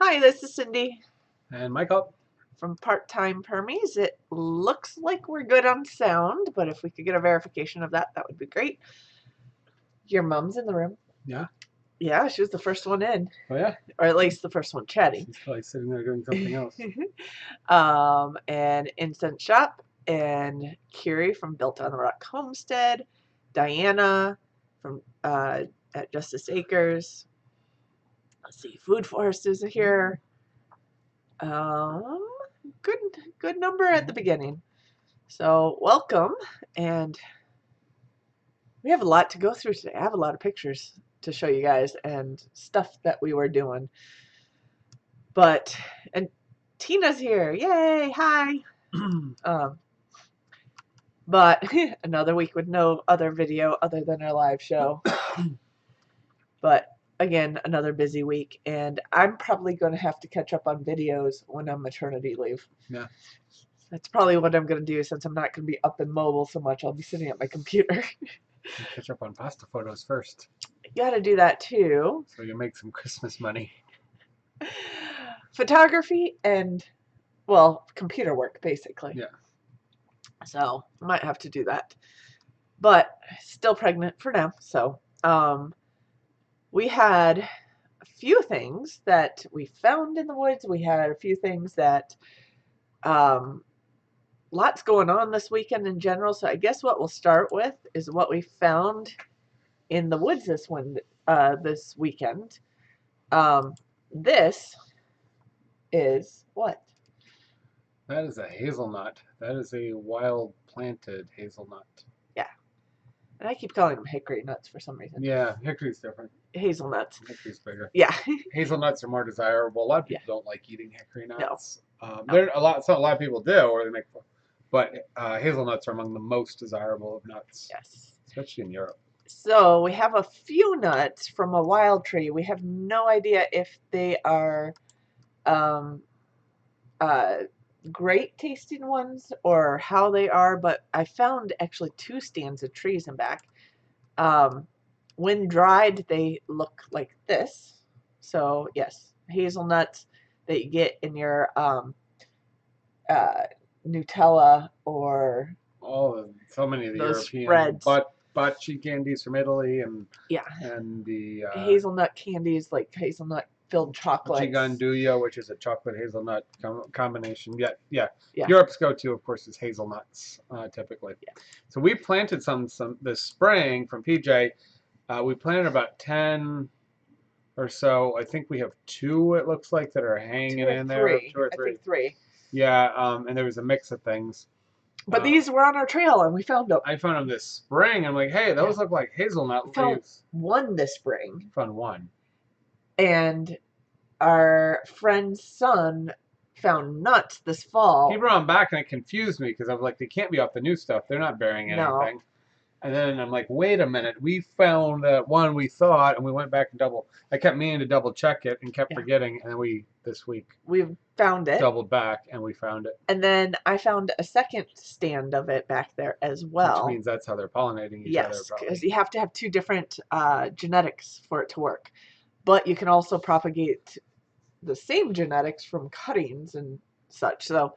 Hi, this is Cindy And Michael. from Part-Time Permies. It looks like we're good on sound, but if we could get a verification of that, that would be great. Your mom's in the room. Yeah. Yeah, she was the first one in. Oh, yeah? Or at least the first one chatting. She's probably sitting there doing something else. And Instant Shop, and Kiri from Built on the Rock Homestead, Diana from at Justice Acres. Let's see, Food Forest is here. Good number at the beginning. So welcome, and we have a lot to go through today. I have a lot of pictures to show you guys and stuff that we were doing. And Tina's here. Yay, hi. But another week with no other video other than our live show. But again, another busy week, and I'm probably going to have to catch up on videos when I'm maternity leave. Yeah. That's probably what I'm going to do since I'm not going to be up and mobile so much. I'll be sitting at my computer. Catch up on pasta photos first. You got to do that too. So you make some Christmas money. Photography and, well, computer work, basically. Yeah. So I might have to do that. But still pregnant for now. So we had a few things that we found in the woods. We had a few things that lots going on this weekend in general. So I guess what we'll start with is what we found in the woods this weekend. This is what? That is a hazelnut. That is a wild planted hazelnut. Yeah. And I keep calling them hickory nuts for some reason. Yeah, hickory's different. Hazelnuts. Hickory's bigger. Yeah. Hazelnuts are more desirable. A lot of people don't like eating hickory nuts. No. A lot of people do, or they make. But hazelnuts are among the most desirable of nuts. Yes. Especially in Europe. So we have a few nuts from a wild tree. We have no idea if they are great tasting ones or how they are, but I found actually 2 stands of trees in back. When dried, they look like this. So yes, hazelnuts that you get in your Nutella or so many of the European spreads. Butchery candies from Italy and the hazelnut candies, like hazelnut filled chocolates. Giganduja, which is a chocolate hazelnut combination. Yeah. Europe's go-to, of course, is hazelnuts typically. Yeah. So we planted some this spring from PJ. We planted about 10 or so. I think we have 2. It looks like that are hanging in there. 2 or 3. I think 3. Yeah, and there was a mix of things. But these were on our trail, and we found them. I found them this spring. I'm like, hey, those look like hazelnut leaves. Found one this spring. Found one. And our friend's son found nuts this fall. He brought them back, and it confused me because I was like, they can't be off the new stuff. They're not bearing anything. No. And then I'm like, wait a minute. We found that one we thought, and we went back and I kept meaning to double check it and kept forgetting. And then this week, we found it. Doubled back, and we found it. And then I found a second stand of it back there as well. Which means that's how they're pollinating each other. Yes, because you have to have 2 different genetics for it to work. But you can also propagate the same genetics from cuttings and such. So,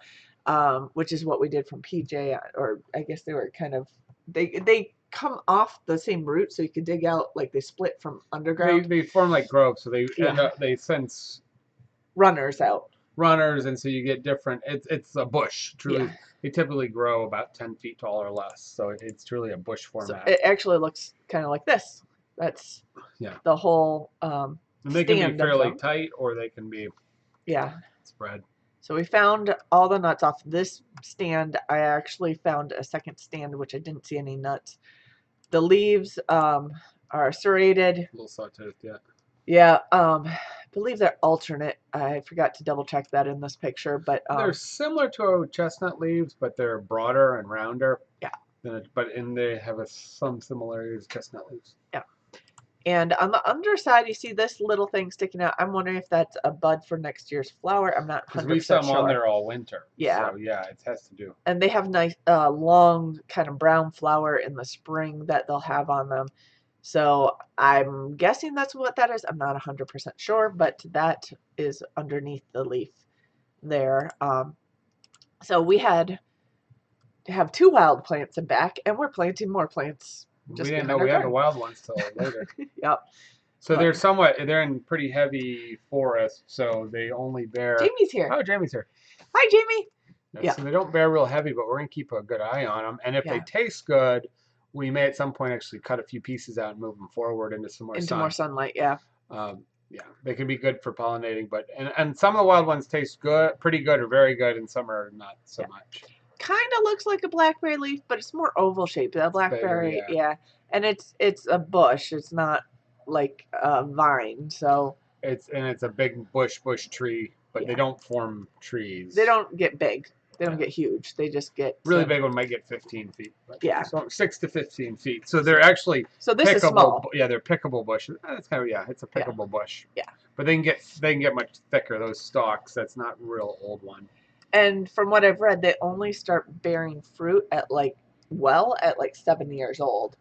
which is what we did from PJ, or I guess they were kind of, they come off the same root, so you can dig out, like they split from underground. They form like groves, so they end up, they sense runners out. Runners, and so you get different. It's a bush. Truly, they typically grow about 10 feet tall or less. So it's truly a bush format. So it actually looks kind of like this. That's the whole. And they can be fairly tight, or they can be spread. So we found all the nuts off this stand. I actually found a second stand, which I didn't see any nuts. The leaves are serrated. A little sawtoothed, yeah. Yeah, I believe they're alternate. I forgot to double check that in this picture, but they're similar to chestnut leaves, but they're broader and rounder. Yeah. They have some similarities to chestnut leaves. Yeah. And on the underside, you see this little thing sticking out. I'm wondering if that's a bud for next year's flower. I'm not 100% sure. Because we saw them on there all winter. Yeah. So yeah, it has to do. And they have nice, long, kind of brown flower in the spring that they'll have on them. So I'm guessing that's what that is. I'm not 100% sure, but that is underneath the leaf there. So we had to have 2 wild plants in back, and we're planting more plants We just didn't behind know our we had the garden. wild ones till later. Yep. So they're in pretty heavy forest, so they only bear. Jamie's here. Oh, Jamie's here. Hi, Jamie. Yeah. So they don't bear real heavy, but we're gonna keep a good eye on them. And if they taste good, we may at some point actually cut a few pieces out and move them forward into some more more sunlight. Yeah. Yeah, they can be good for pollinating, but and some of the wild ones taste good, pretty good, or very good, and some are not so much. Kind of looks like a blackberry leaf, but it's more oval shaped. A blackberry, bigger, and it's a bush. It's not like a vine. So it's a big bush tree, but they don't form trees. They don't get big. They don't get huge. They just get really big one might get 15 feet. But so 6 to 15 feet. So they're actually this pickable, is small. Yeah, they're pickable bushes. That's kind of it's a pickable bush. Yeah. But they can get much thicker. Those stalks. That's not real old one. And from what I've read, they only start bearing fruit at like 7 years old.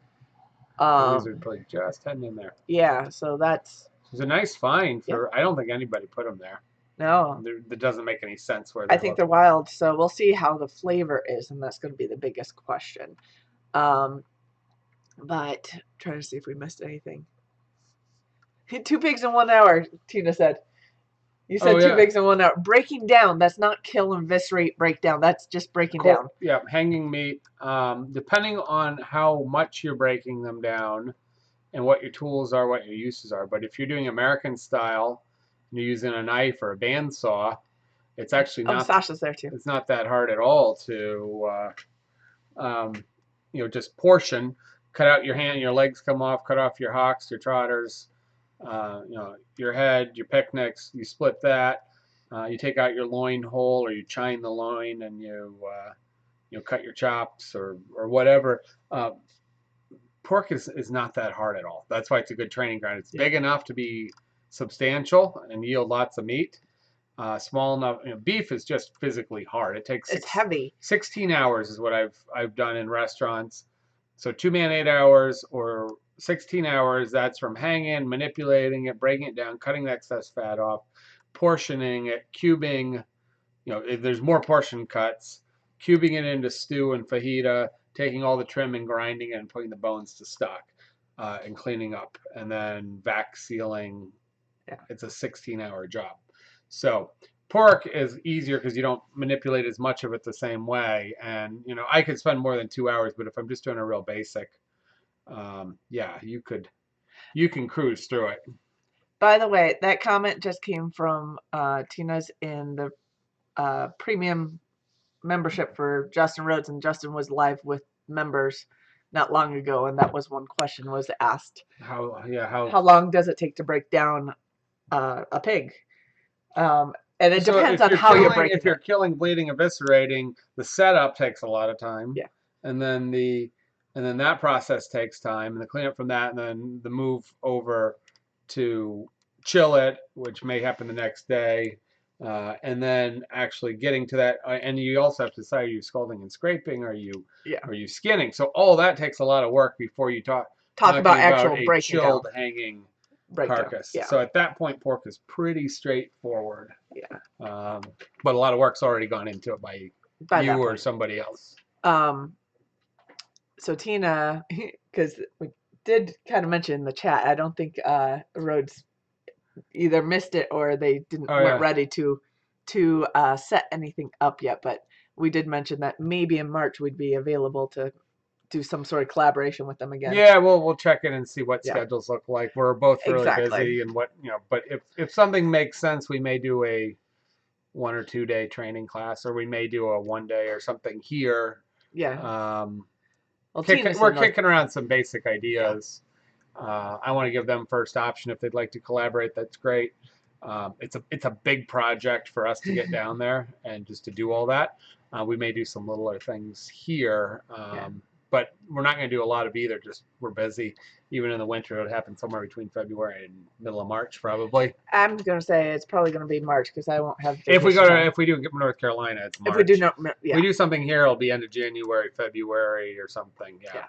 These are probably just heading in there. Yeah. So it's a nice find for. I don't think anybody put them there. No. That doesn't make any sense. I think they're wild, so we'll see how the flavor is, and that's going to be the biggest question. But trying to see if we missed anything. 2 pigs in 1 hour, Tina said. You said 2 pigs in 1 hour. Breaking down, that's not kill, eviscerate, break down. That's just breaking down. Yeah, hanging meat. Depending on how much you're breaking them down and what your tools are, what your uses are. But if you're doing American style, you're using a knife or a bandsaw, it's actually not. Sasha's there too. It's not that hard at all to, just portion, cut out your hand, your legs come off, cut off your hocks, your trotters, your head, your picnics. You split that. You take out your loin hole, or you chine the loin, and you cut your chops or whatever. Pork is not that hard at all. That's why it's a good training ground. It's big enough to be substantial and yield lots of meat. Small enough. Beef is just physically hard. It's heavy. 16 hours is what I've done in restaurants. So 2-man 8 hours or 16 hours. That's from hanging, manipulating it, breaking it down, cutting the excess fat off, portioning it, cubing. There's more portion cuts, cubing it into stew and fajita, taking all the trim and grinding it and putting the bones to stock, and cleaning up, and then vac sealing. Yeah. It's a 16-hour job. So pork is easier because you don't manipulate as much of it the same way. And, I could spend more than 2 hours, but if I'm just doing a real basic, you can cruise through it. By the way, that comment just came from Tina's in the premium membership for Justin Rhodes, and Justin was live with members not long ago, and that was one question was asked. How long does it take to break down a pig? And it depends on how you're breaking. If you're killing, bleeding, eviscerating, the setup takes a lot of time. Yeah. And then that process takes time, and the cleanup from that, and then the move over to chill it, which may happen the next day, and then actually getting to that. And you also have to decide: are you scalding and scraping? Are you skinning? So all that takes a lot of work before you talk about actual a breaking chilled down. Hanging Breakdown. Carcass. Yeah. So at that point, pork is pretty straightforward. Yeah. But a lot of work's already gone into it by you or somebody else. So Tina, because we did kind of mention in the chat, I don't think Rhodes either missed it or they weren't ready to set anything up yet. But we did mention that maybe in March we'd be available to do some sort of collaboration with them again. Yeah, we'll check in and see what schedules look like. We're both really busy, and but if something makes sense, we may do a 1 or 2 day training class, or we may do a 1 day or something here. Yeah. We're kicking around some basic ideas. I want to give them first option if they'd like to collaborate. That's great. It's a big project for us to get down there and just to do all that. We may do some littler things here. But we're not going to do a lot of either. Just we're busy. Even in the winter, it'll happen somewhere between February and middle of March, probably. I'm going to say it's probably going to be March because I won't have. If we do North Carolina, it's March. If we do not, we do something here, it'll be end of January, February, or something. Yeah.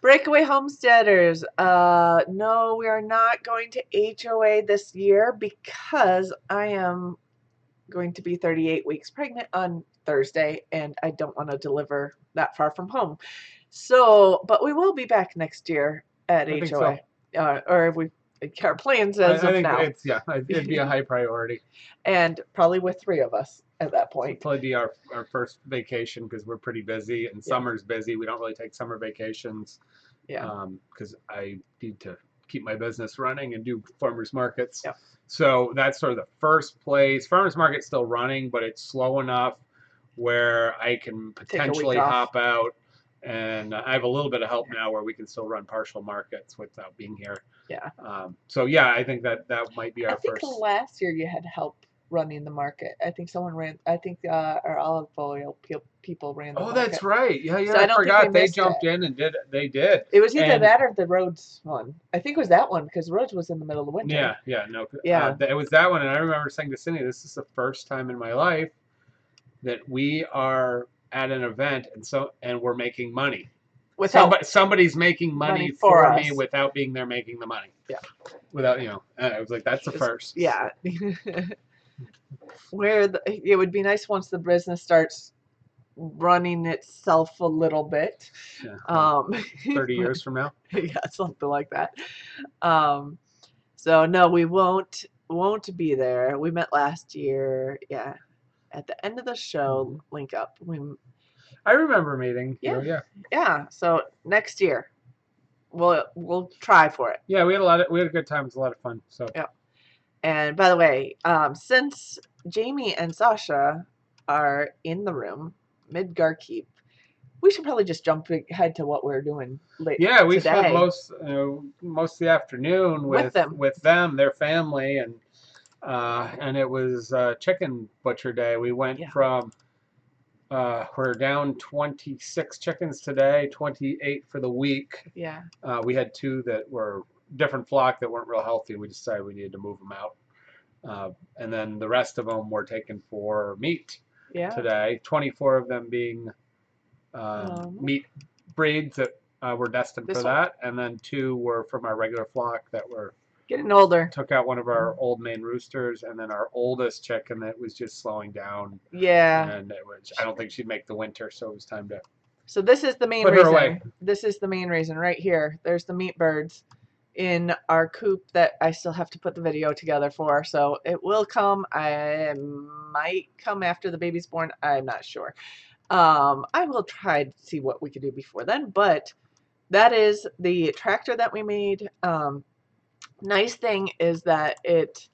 Breakaway homesteaders. No, we are not going to HOA this year because I am going to be 38 weeks pregnant on Thursday, and I don't want to deliver that far from home. So, but we will be back next year at I think HOA, so. Or we our plans as I of think now, it'd be a high priority. and probably with 3 of us at that It'll point. probably be our first vacation because we're pretty busy and Yeah. summer's busy. We don't really take summer vacations. Yeah. Because I need to keep my business running and do farmers markets. Yep. So that's sort of the first place. Farmers market's still running, but it's slow enough where I can potentially hop out. And I have a little bit of help now where we can still run partial markets without being here. Yeah. So yeah, I think that might be our I think first. last year you had help running the market. I think someone ran. I think our olive oil people ran the Oh, market. that's right. Yeah, So I I don't think we forgot they missed jumped it. in and they did. It was either And that or the Rhodes one. I think it was that one because Rhodes was in the middle of winter. Yeah. It was that one, and I remember saying to Cindy, "This is the first time in my life that we are at an event, and we're making money. Somebody's making money for me without being there making the money. Yeah. Without I was like, that's the first. Yeah. It would be nice once the business starts running itself a little bit. Yeah, 30 years from now. Yeah, something like that. So no, we won't be there. We met last year. Yeah, at the end of the show, link up. I remember meeting you. Yeah. Yeah. So next year, we'll try for it. Yeah, we had a good time. It was a lot of fun. So yeah. And by the way, since Jamie and Sasha are in the room, Midgar Keep, we should probably just jump ahead to what we're doing later. Yeah, we spent most of the afternoon with them, their family, and it was chicken butcher day. We went from we're down 26 chickens today, 28 for the week. Yeah. We had 2 that were different flock that weren't real healthy. We decided we needed to move them out. And then the rest of them were taken for meat today. 24 of them being meat breeds that were destined for that. And then 2 were from our regular flock that were getting older. Took out one of our old main roosters, and then our oldest chicken that was just slowing down. Yeah. And I don't think she'd make the winter, so it was time to. So this is the main reason. Put her away. This is the main reason right here. There's the meat birds in our coop that I still have to put the video together for. So it will come. I might come after the baby's born. I'm not sure. I will try to see what we could do before then, but that is the tractor that we made. Nice thing is that its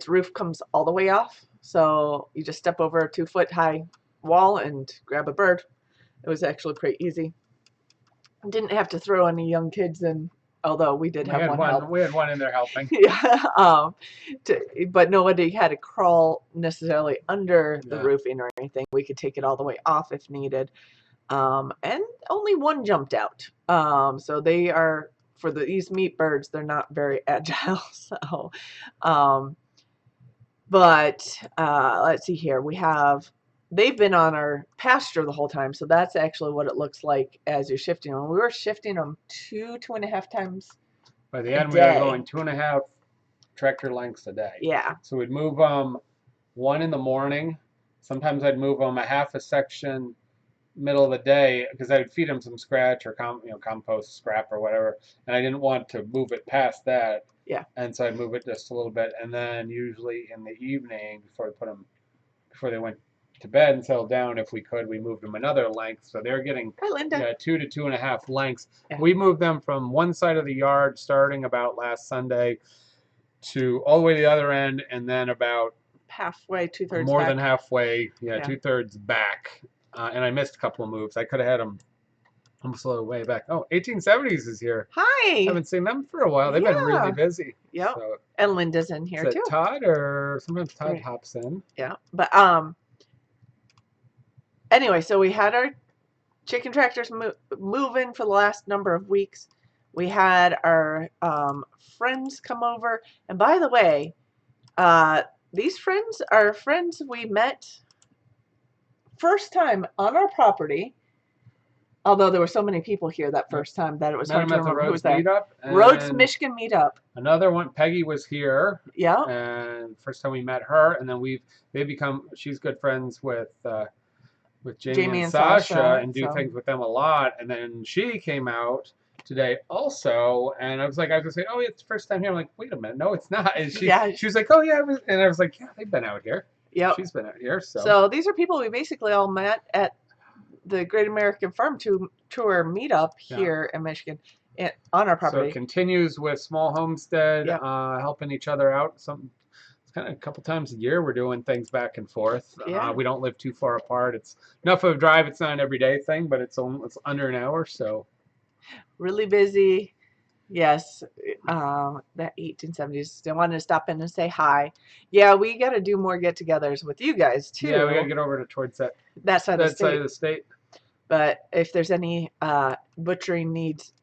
roof comes all the way off, so you just step over a 2-foot high wall and grab a bird. It was actually pretty easy. Didn't have to throw any young kids in, although we did have one help. We had one in there helping. Yeah, but nobody had to crawl necessarily under the roofing or anything. We could take it all the way off if needed, and only one jumped out. So they are. For these meat birds, they're not very agile. So, but let's see here. They've been on our pasture the whole time, so that's actually what it looks like as you're shifting them. We were shifting them 2.5 times. By the end, we were going 2.5 tractor lengths a day. Yeah. So we'd move them 1 in the morning. Sometimes I'd move them a half a section middle of the day because I would feed them some scratch or compost scrap or whatever, and I didn't want to move it past that. Yeah. And so I'd move it just a little bit, and then usually in the evening before they went to bed and settled down, if we could, we moved them another length. So they're getting 2 to 2.5 lengths. Yeah. We moved them from one side of the yard starting about last Sunday to all the way to the other end, and then about halfway, 2/3 more back. Than halfway, 2/3 back. And I missed a couple of moves. I could have had them almost a little way back. Oh, 1870s is here. Hi. Haven't seen them for a while. They've been really busy. Yep. So, and Linda's in here too. Todd, or sometimes Todd hops in. Yeah. But anyway, so we had our chicken tractors moving for the last number of weeks. We had our friends come over, and by the way, these friends are friends we met first time on our property Although there were so many people here that first time that it was Met hard him to at the remember who was Rhodes there. meetup. Rhodes, Michigan meetup. Another one, Peggy was here. Yeah. And first time we met her, and then she's good friends with Jamie and Sasha and do things with them a lot. And then she came out today also, and I was gonna say, oh, it's the first time here. I'm like, wait a minute, no, it's not. And she was like, oh yeah, and I was like, yeah, they've been out here. Yep. She's been out here. So these are people we basically all met at the Great American Farm Tour meetup here in Michigan on our property. So it continues with Small Homestead, helping each other out. It's kind of a couple times a year we're doing things back and forth. Yeah. We don't live too far apart. It's enough of a drive. It's not an everyday thing, but it's under an hour. So really busy. Yes, that 1870s. They wanted to stop in and say hi. Yeah, we got to do more get-togethers with you guys too. Yeah, we got to get over towards that side of the state. But if there's any butchering needs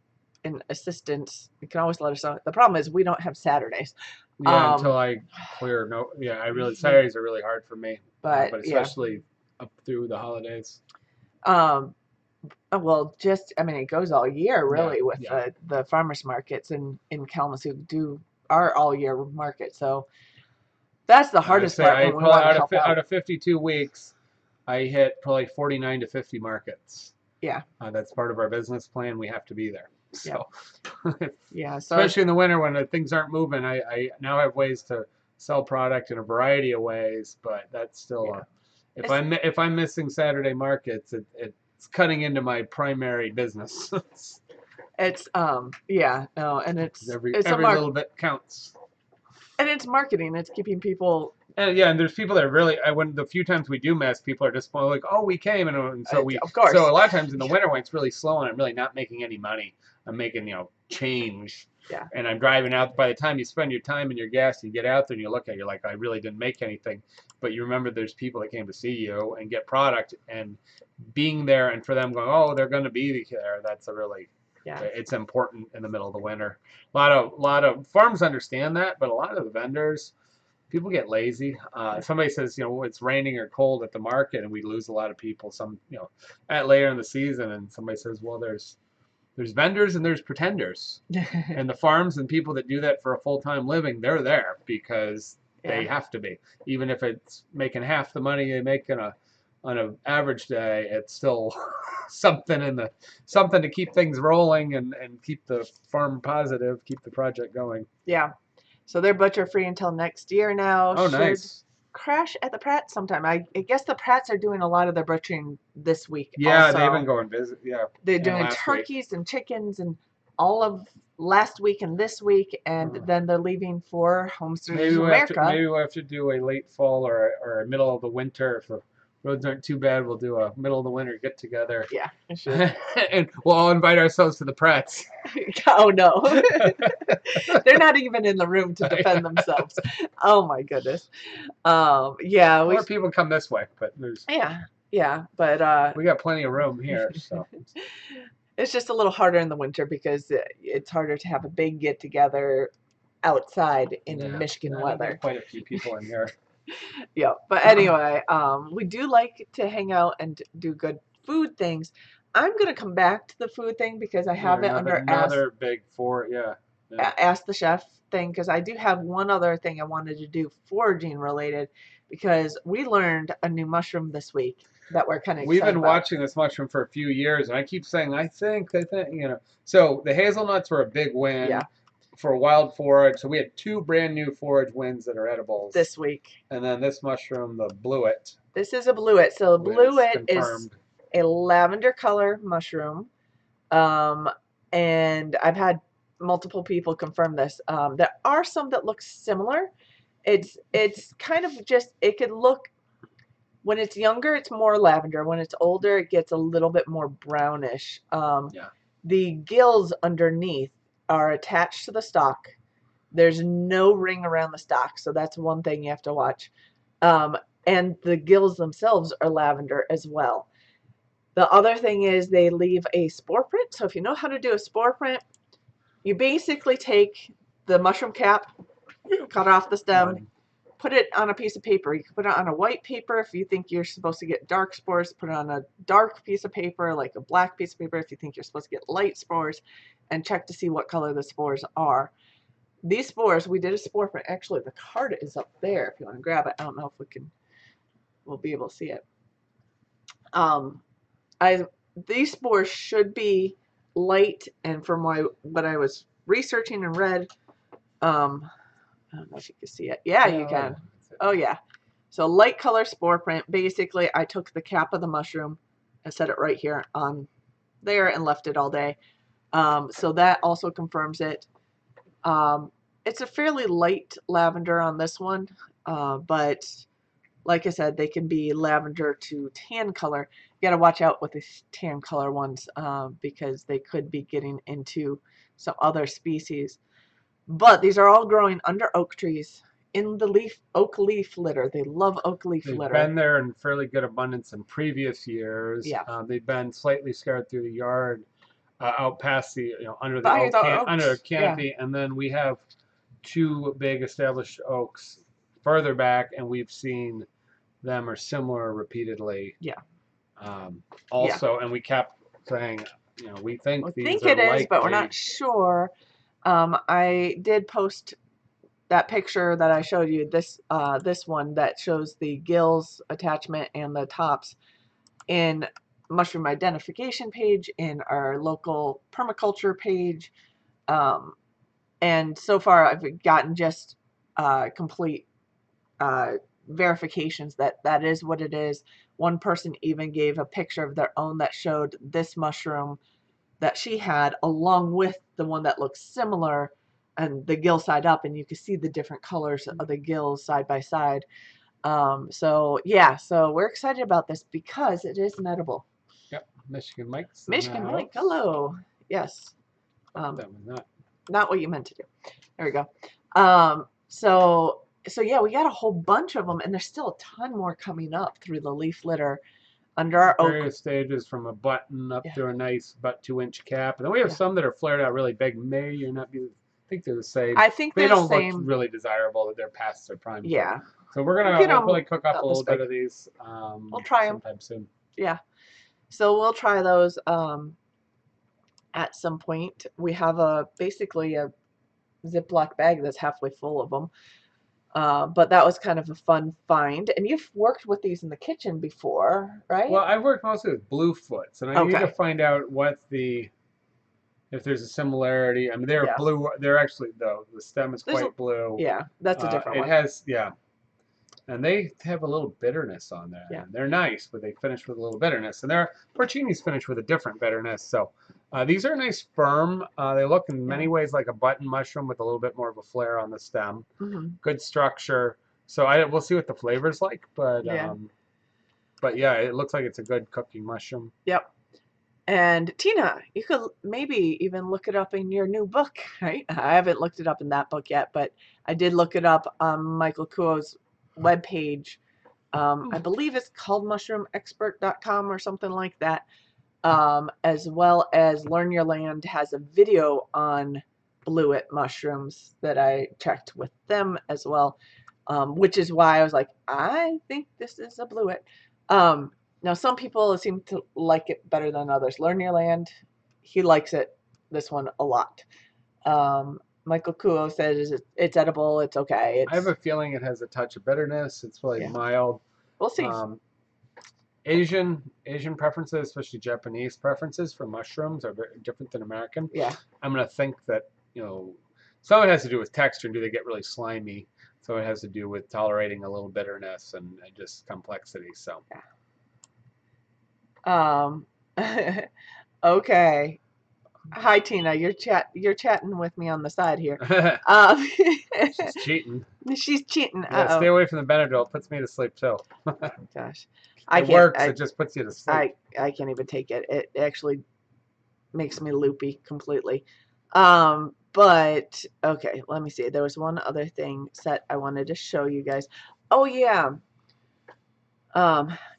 and assistance, you can always let us know. The problem is we don't have Saturdays. Yeah, until I clear. No, yeah, Saturdays are really hard for me. But especially up through the holidays. Well, it goes all year really with the farmers markets in Kalamazoo are all year market. So that's the hardest part. Out of 52 weeks, I hit probably 49 to 50 markets. Yeah. That's part of our business plan. We have to be there. So so especially in the winter when things aren't moving, I now have ways to sell product in a variety of ways, but that's still if I'm missing Saturday markets, it's cutting into my primary business. It's and it's every little bit counts. And it's marketing. It's keeping people. And there's people that are really. When the few times we do mess, people are just like, "Oh, we came," and so we. Of course. So a lot of times in the winter when it's really slow and I'm really not making any money, I'm making change. Yeah. And I'm driving out. By the time you spend your time and your gas, you get out there and you look at it, you're like, I really didn't make anything. But you remember there's people that came to see you and get product, and being there and for them going, oh, they're going to be there. That's a really. Yeah. It's important in the middle of the winter. A lot of farms understand that, but a lot of the vendors, people get lazy. Somebody says, it's raining or cold at the market, and we lose a lot of people. At later in the season, and somebody says, well, there's vendors and there's pretenders, and the farms and people that do that for a full-time living, they're there because they have to be, even if it's making half the money they make on an average day. It's still something to keep things rolling and keep the farm positive, keep the project going. Yeah. So they're butcher free until next year now. Oh, nice. Crash at the Pratt sometime. I guess the Pratts are doing a lot of their butchering this week. Yeah, also. They've been going visit. Yeah. They're doing turkeys and chickens and all of last week and this week, and then they're leaving for Homesteaders America. Maybe we'll have to do a late fall or a middle of the winter. If the roads aren't too bad, we'll do a middle of the winter get together. Yeah, sure. And we'll all invite ourselves to the Pratts. Oh no, they're not even in the room to defend themselves. Oh my goodness. More people come this way, but there's. Yeah, but we got plenty of room here, so. It's just a little harder in the winter because it's harder to have a big get together outside in Michigan weather. Quite a few people in here. Yeah, but anyway, we do like to hang out and do good food things. I'm gonna come back to the food thing because I have it under another big Ask the Chef thing, because I do have one other thing I wanted to do foraging related, because we learned a new mushroom this week that we're kind of excited We've been about. watching this mushroom for a few years, and I keep saying I think So the hazelnuts were a big win. Yeah. For wild forage. So we had 2 brand new forage wins that are edibles this week. And then this mushroom, the bluet. This is a bluet. So the bluet is a lavender color mushroom. And I've had multiple people confirm this. There are some that look similar. It's kind of just, it could look, when it's younger, it's more lavender. When it's older, it gets a little bit more brownish. The gills underneath are attached to the stalk. There's no ring around the stalk, so that's one thing you have to watch. And the gills themselves are lavender as well. The other thing is they leave a spore print. So if you know how to do a spore print, you basically take the mushroom cap, cut off the stem, put it on a piece of paper. You can put it on a white paper if you think you're supposed to get dark spores. Put it on a dark piece of paper, like a black piece of paper, if you think you're supposed to get light spores, and check to see what color the spores are. These spores, we did a spore print. Actually, the card is up there if you want to grab it. I don't know if we'll be able to see it. These spores should be light, and from what I was researching and read, I don't know if you can see it. Yeah, you can. Oh yeah. So light color spore print. Basically, I took the cap of the mushroom and set it right here on there and left it all day. So that also confirms it. It's a fairly light lavender on this one, but like I said, they can be lavender to tan color. You got to watch out with the tan color ones because they could be getting into some other species. But these are all growing under oak trees in the oak leaf litter. They love oak leaf litter. They've been there in fairly good abundance in previous years. Yeah. They've been slightly scattered through the yard, out past the under the canopy, yeah. And then we have 2 big established oaks further back, and we've seen them or similar repeatedly. Yeah. Also, yeah. And we kept saying, we think these are it likely. Is, but we're not sure. I did post that picture that I showed you, this one that shows the gills attachment and the tops in mushroom identification page in our local permaculture page. And so far I've gotten just complete verifications that is what it is. One person even gave a picture of their own that showed this mushroom that she had along with the one that looks similar and the gill side up, and you can see the different colors of the gills side by side. So yeah, so we're excited about this because it is an edible. Yep, Michigan Mike's. Michigan Mike, hello. Yes. That was not what you meant to do. There we go. So yeah, we got a whole bunch of them, and there's still a ton more coming up through the leaf litter under our various stages, from a button up to a nice about 2-inch cap, and then we have some that are flared out really big. May or not be. I think they're the same. I think they don't look really desirable that they're past their prime. Yeah. So we're gonna hopefully cook up a little bit of these. We'll try them sometime soon. Yeah. So we'll try those at some point. We have basically a Ziploc bag that's halfway full of them. But that was kind of a fun find. And you've worked with these in the kitchen before, right? Well, I've worked mostly with Bluefoots, and I need to find out if there's a similarity. I mean, they're blue. They're actually, though, the stem is quite blue. Yeah, that's a different one. It has, and they have a little bitterness on there. Yeah. They're nice, but they finish with a little bitterness. And their porcinis finish with a different bitterness. So these are nice, firm. They look in many ways like a button mushroom with a little bit more of a flare on the stem. Mm-hmm. Good structure. So we'll see what the flavor's like, but yeah, it looks like it's a good cooking mushroom. Yep. And Tina, you could maybe even look it up in your new book, right? I haven't looked it up in that book yet, but I did look it up on Michael Kuo's webpage. I believe it's called mushroomexpert.com or something like that. As well as Learn Your Land has a video on bluet mushrooms that I checked with them as well, which is why I was like, I think this is a bluet. Now, some people seem to like it better than others. Learn Your Land, he likes this one a lot. Michael Kuo says it's edible, it's okay. I have a feeling it has a touch of bitterness. It's really mild. We'll see. Asian preferences, especially Japanese preferences for mushrooms, are very different than American. Yeah. I'm going to think that, some of it has to do with texture. Do they get really slimy? So it has to do with tolerating a little bitterness and just complexity. So. Okay. Hi Tina, you're chatting with me on the side here. She's cheating. She's cheating. Yeah, stay away from the Benadryl. It puts me to sleep too. Gosh, it works. It just puts you to sleep. I can't even take it. It actually makes me loopy completely. But okay, let me see. There was one other thing that I wanted to show you guys. Oh yeah.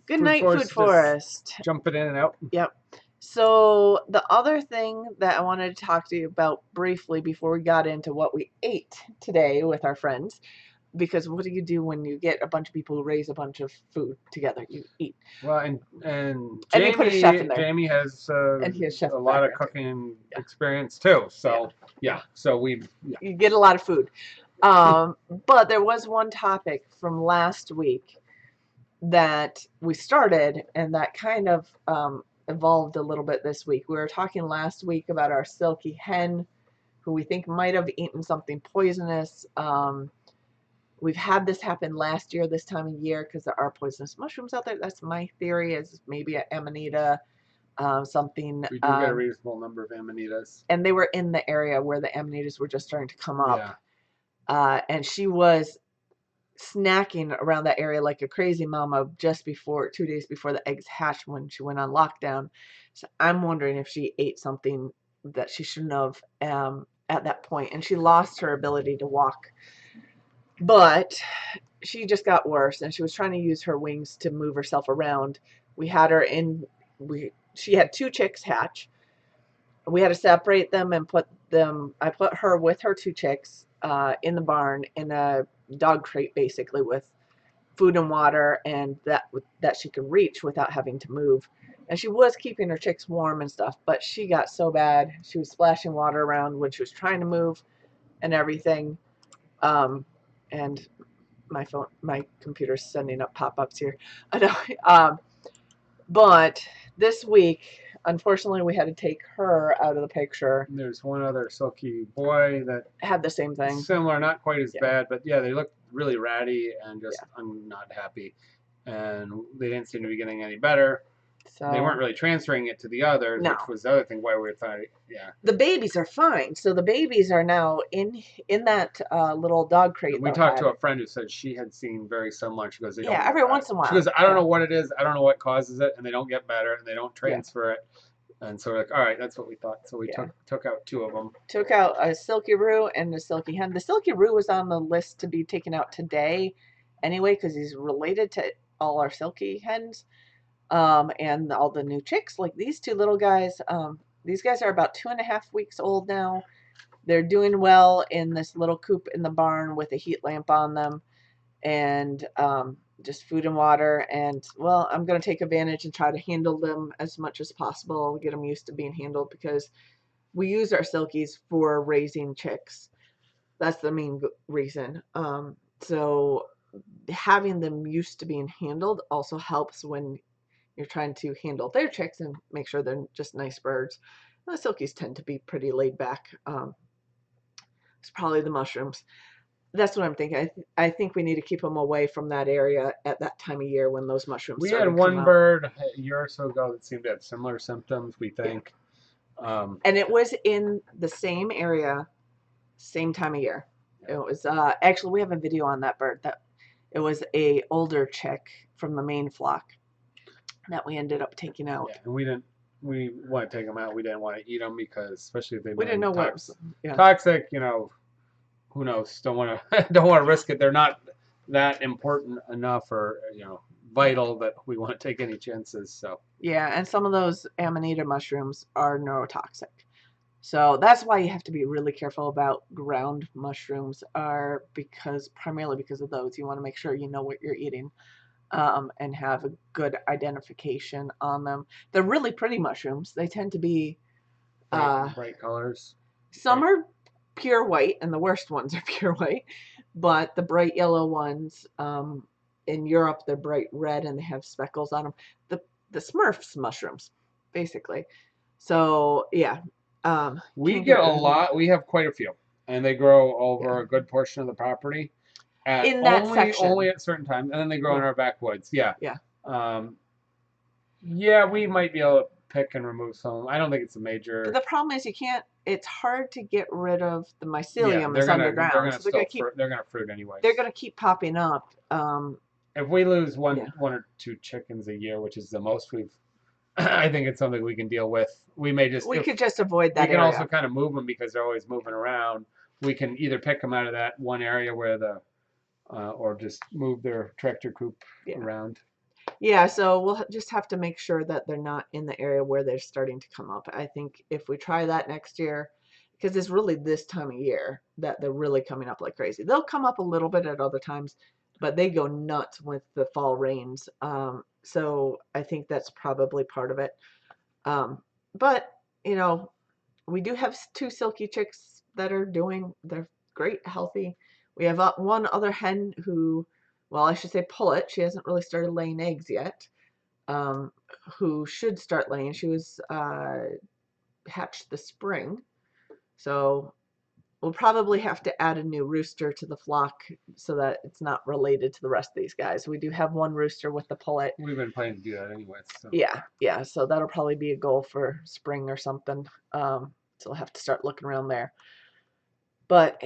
Good night, Food Forest. Jumping in and out. Yep. So the other thing that I wanted to talk to you about briefly before we got into what we ate today with our friends because what do you do when you get a bunch of people who raise a bunch of food together? You eat. Well, and And you put a chef in there. Jamie has And he has chef a lot of cooking experience too. So so you get a lot of food. But there was one topic from last week that we started, and that kind of evolved a little bit this week. We were talking last week about our Silkie hen, who we think might have eaten something poisonous. We've had this happen last year this time of year because there are poisonous mushrooms out there. That's my theory, is maybe an amanita, something. We do get a reasonable number of amanitas. And they were in the area where the amanitas were just starting to come up. Yeah. And she was snacking around that area like a crazy mama just before, 2 days before the eggs hatched when she went on lockdown. So I'm wondering if she ate something that she shouldn't have at that point, and she lost her ability to walk. But she just got worse, and she was trying to use her wings to move herself around. We had her in, she had 2 chicks hatch. We had to separate them and put them, I put her with her 2 chicks in the barn in a dog crate, basically, with food and water, and that she could reach without having to move. And she was keeping her chicks warm and stuff, but she got so bad. She was splashing water around when she was trying to move and everything. And my computer's sending up pop-ups here. I know. But this week, unfortunately, we had to take her out of the picture. There's one other Silkie boy that had the same thing. Similar, not quite as bad, but yeah, they looked really ratty and just I'm not happy. And they didn't seem to be getting any better. So they weren't really transferring it to the others, which was the other thing why we thought, The babies are fine. So the babies are now in that little dog crate. And we talked to a friend who said she had seen very similar. She goes, they don't every once in a while. She goes, I don't know what it is. I don't know what causes it, and they don't get better, and they don't transfer it. And so we're like, all right, that's what we thought. So we took out 2 of them. Took out a Silkie Roo and a Silkie hen. The Silkie Roo was on the list to be taken out today anyway, because he's related to all our Silkie hens. And all the new chicks, like these 2 little guys. These guys are about 2.5 weeks old now. They're doing well in this little coop in the barn with a heat lamp on them, and just food and water. And well, I'm going to take advantage and try to handle them as much as possible, get them used to being handled, because we use our Silkies for raising chicks. That's the main reason. So having them used to being handled also helps when you're trying to handle their chicks and make sure they're just nice birds. And the Silkies tend to be pretty laid back. It's probably the mushrooms. That's what I'm thinking. I think we need to keep them away from that area at that time of year when those mushrooms We had one bird a year or so ago that seemed to have similar symptoms, we think. And it was in the same area, same time of year. It was actually, we have a video on that bird. That it was a older chick from the main flock that we ended up taking out. Yeah, and we want to take them out. We didn't want to eat them because, especially if they we didn't know what was toxic, who knows? Don't want to risk it. They're not that important enough or vital that we want to take any chances. So yeah, and some of those amanita mushrooms are neurotoxic. So that's why you have to be really careful about ground mushrooms, primarily because of those. You want to make sure you know what you're eating. And have a good identification on them. They're really pretty mushrooms. They tend to be bright colors. Some are pure white, and the worst ones are pure white. But the bright yellow ones, in Europe, they're bright red and they have speckles on them. The Smurfs mushrooms, basically. So yeah, we get a lot. We have quite a few, and they grow over a good portion of the property. In that section. Only at certain times, and then they grow in our backwoods. Yeah. We might be able to pick and remove some. I don't think it's a major. But the problem is it's hard to get rid of the mycelium that's underground. They're going to fruit anyway. They're going to keep popping up. If we lose one or 2 chickens a year, which is the most we've, I think it's something we can deal with. We could just avoid that. We can also kind of move them because they're always moving around. We can either pick them out of that one area where or just move their tractor coop around. Yeah, so we'll just have to make sure that they're not in the area where they're starting to come up. I think if we try that next year, because it's really this time of year that they're really coming up like crazy. They'll come up a little bit at other times, but they go nuts with the fall rains. So I think that's probably part of it. But you know, we do have 2 Silkie chicks that are they're great, healthy. We have one other hen who, well, I should say pullet. She hasn't really started laying eggs yet. Who should start laying. She was hatched this spring. So we'll probably have to add a new rooster to the flock so that it's not related to the rest of these guys. We do have one rooster with the pullet. We've been planning to do that anyway. So. Yeah. So that'll probably be a goal for spring or something. So we'll have to start looking around there. But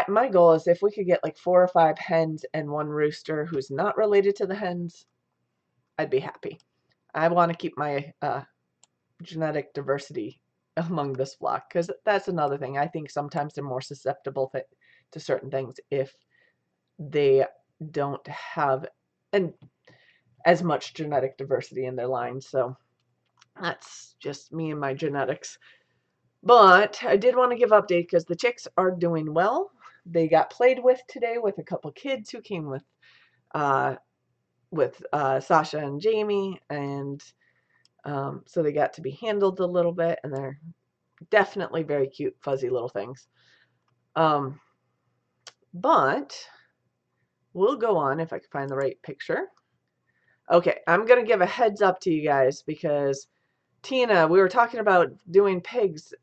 my goal is if we could get like 4 or 5 hens and one rooster who's not related to the hens, I'd be happy. I want to keep my genetic diversity among this flock, because that's another thing. I think sometimes they're more susceptible to certain things if they don't have as much genetic diversity in their line. So that's just me and my genetics. But I did want to give update because the chicks are doing well. They got played with today with a couple kids who came with Sasha and Jamie, and so they got to be handled a little bit, and they're definitely very cute, fuzzy little things. But we'll go on if I can find the right picture. Okay, I'm going to give a heads up to you guys because Tina, we were talking about doing pigs,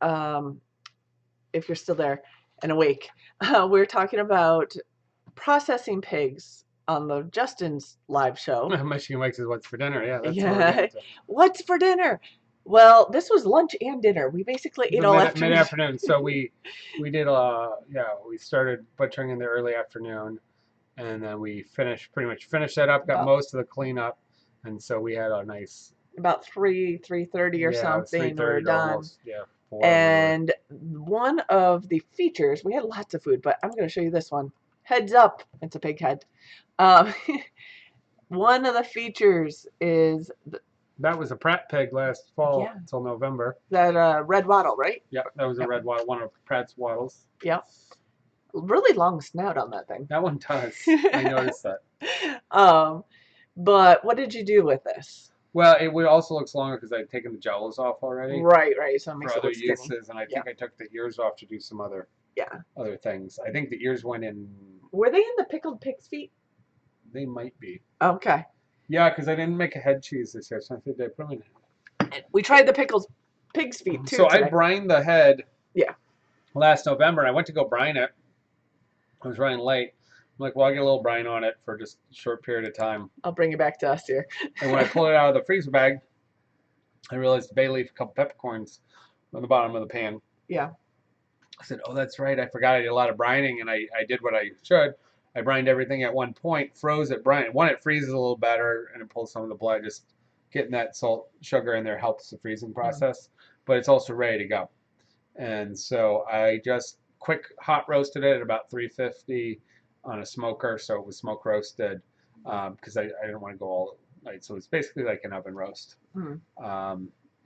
if you're still there and awake. We were talking about processing pigs on the Justin's live show. Michigan Mike says, "What's for dinner?" Yeah, that's yeah. What's for dinner? Well, this was lunch and dinner. We basically ate all afternoon. Mid-afternoon. So we did we started butchering in the early afternoon, and then we pretty much finished that up. Got most of the cleanup, and so we had a nice about 3:30 or something. We're done. Almost, 4, and one of the features, we had lots of food, but I'm going to show you this one. Heads up, it's a pig head. One of the features is that was a Pratt pig last fall until November. That red wattle, right? Yep, that was a red wattle, one of Pratt's wattles. Yep. Really long snout on that thing. That one does. I noticed that. But what did you do with this? Well, it also looks longer because I'd taken the jowls off already. Right. So it makes for it other look uses, skinny. and I think I took the ears off to do some other things. I think the ears went in. Were they in the pickled pig's feet? They might be. Okay. Yeah, because I didn't make a head cheese this year, so I think they put them in. We tried the pickled pig's feet too. So today. I brined the head. Yeah. Last November, and I went to go brine it. I was running late. I'm like, well, I'll get a little brine on it for just a short period of time. I'll bring it back to us here. And when I pulled it out of the freezer bag, I realized bay leaf, a couple peppercorns on the bottom of the pan. Yeah. I said, oh, that's right. I forgot I did a lot of brining, and I did what I should. I brined everything at one point, froze it, brine. One, it freezes a little better, and it pulls some of the blood. Just getting that salt, sugar in there helps the freezing process. But it's also ready to go. And so I just quick hot roasted it at about 350 on a smoker, so it was smoke roasted because I didn't want to go all night. So it's basically like an oven roast.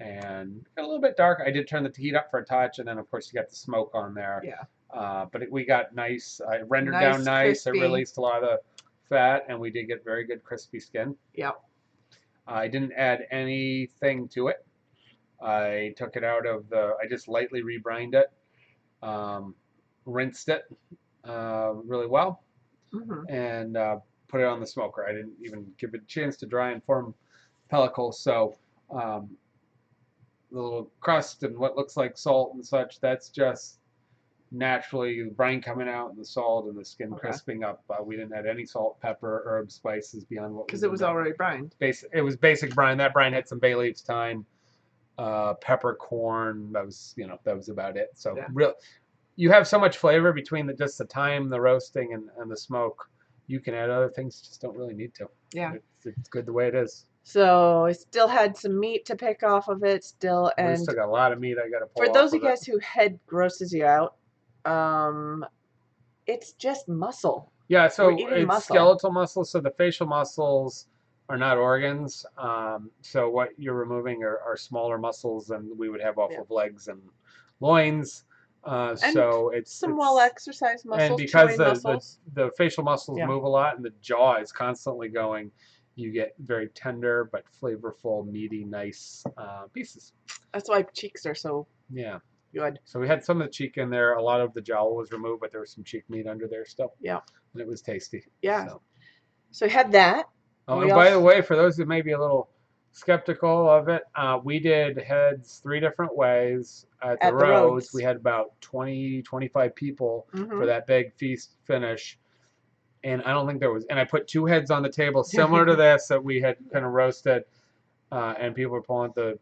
And a little bit dark. I did turn the heat up for a touch, and then of course you got the smoke on there. Yeah. But we got nice. I rendered down nice. Crispy. It released a lot of the fat, and we did get very good crispy skin. Yep. I didn't add anything to it. I took it out of I just lightly rebrined it, rinsed it really well, and put it on the smoker. I didn't even give it a chance to dry and form pellicle. So the little crust and what looks like salt and such, that's just naturally the brine coming out and the salt and the skin crisping up. We didn't add any salt, pepper, herbs, spices beyond what because it was already brined. It was basic brine. That brine had some bay leaves, thyme, peppercorn. That was about it. So you have so much flavor between just the thyme, the roasting, and the smoke. You can add other things, just don't really need to. Yeah, it's good the way it is. So I still had some meat to pick off of it still, and we still got a lot of meat I got to pull. For those of you guys who head grosses you out, it's just muscle. Yeah, so it's skeletal muscle. So the facial muscles are not organs. So what you're removing are smaller muscles than we would have off of legs and loins. So some well-exercised muscles, and because muscles. the facial muscles move a lot and the jaw is constantly going, you get very tender but flavorful, meaty, nice pieces. That's why cheeks are so good. So we had some of the cheek in there. A lot of the jowl was removed, but there was some cheek meat under there still. Yeah. And it was tasty. Yeah. So we had that. Oh, and by the way, for those who may be a little skeptical of it, we did heads 3 different ways at the roads. We had about 20, 25 people for that big feast finish. And I don't think there was, and I put 2 heads on the table similar to this that we had kind of roasted, and people were pulling the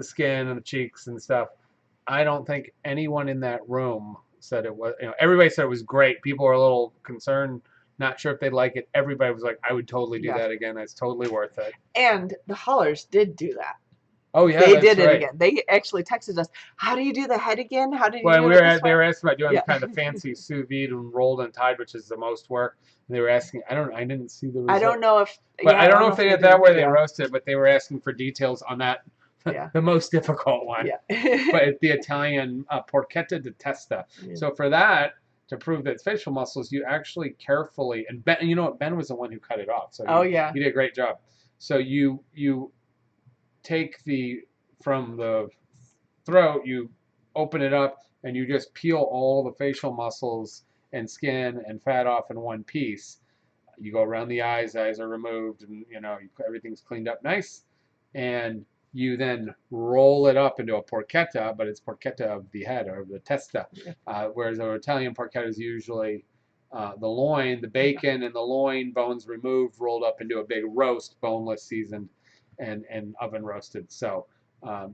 skin and the cheeks and stuff. I don't think anyone in that room said it was, everybody said it was great. People were a little concerned, not sure if they'd like it. Everybody was like, I would totally do that again. That's totally worth it. And the haulers did do that. Oh, yeah, they did it again. They actually texted us, how do you do the head again? How did you do it? They were asking about doing kind of fancy sous vide and rolled and tied, which is the most work. And they were asking, I didn't see the result. I don't know if, but I don't know if they did that way they roasted, but they were asking for details on that. The most difficult one. But it's the Italian porchetta di testa. So for that, to prove that it's facial muscles, you actually carefully, and Ben, Ben was the one who cut it off. So he did a great job. So you take from the throat, you open it up, and you just peel all the facial muscles and skin and fat off in one piece. You go around the eyes are removed, and everything's cleaned up nice. And you then roll it up into a porchetta, but it's porchetta of the head or the testa, whereas our Italian porchetta is usually the loin, the bacon and the loin bones removed, rolled up into a big roast, boneless, seasoned, and oven roasted. So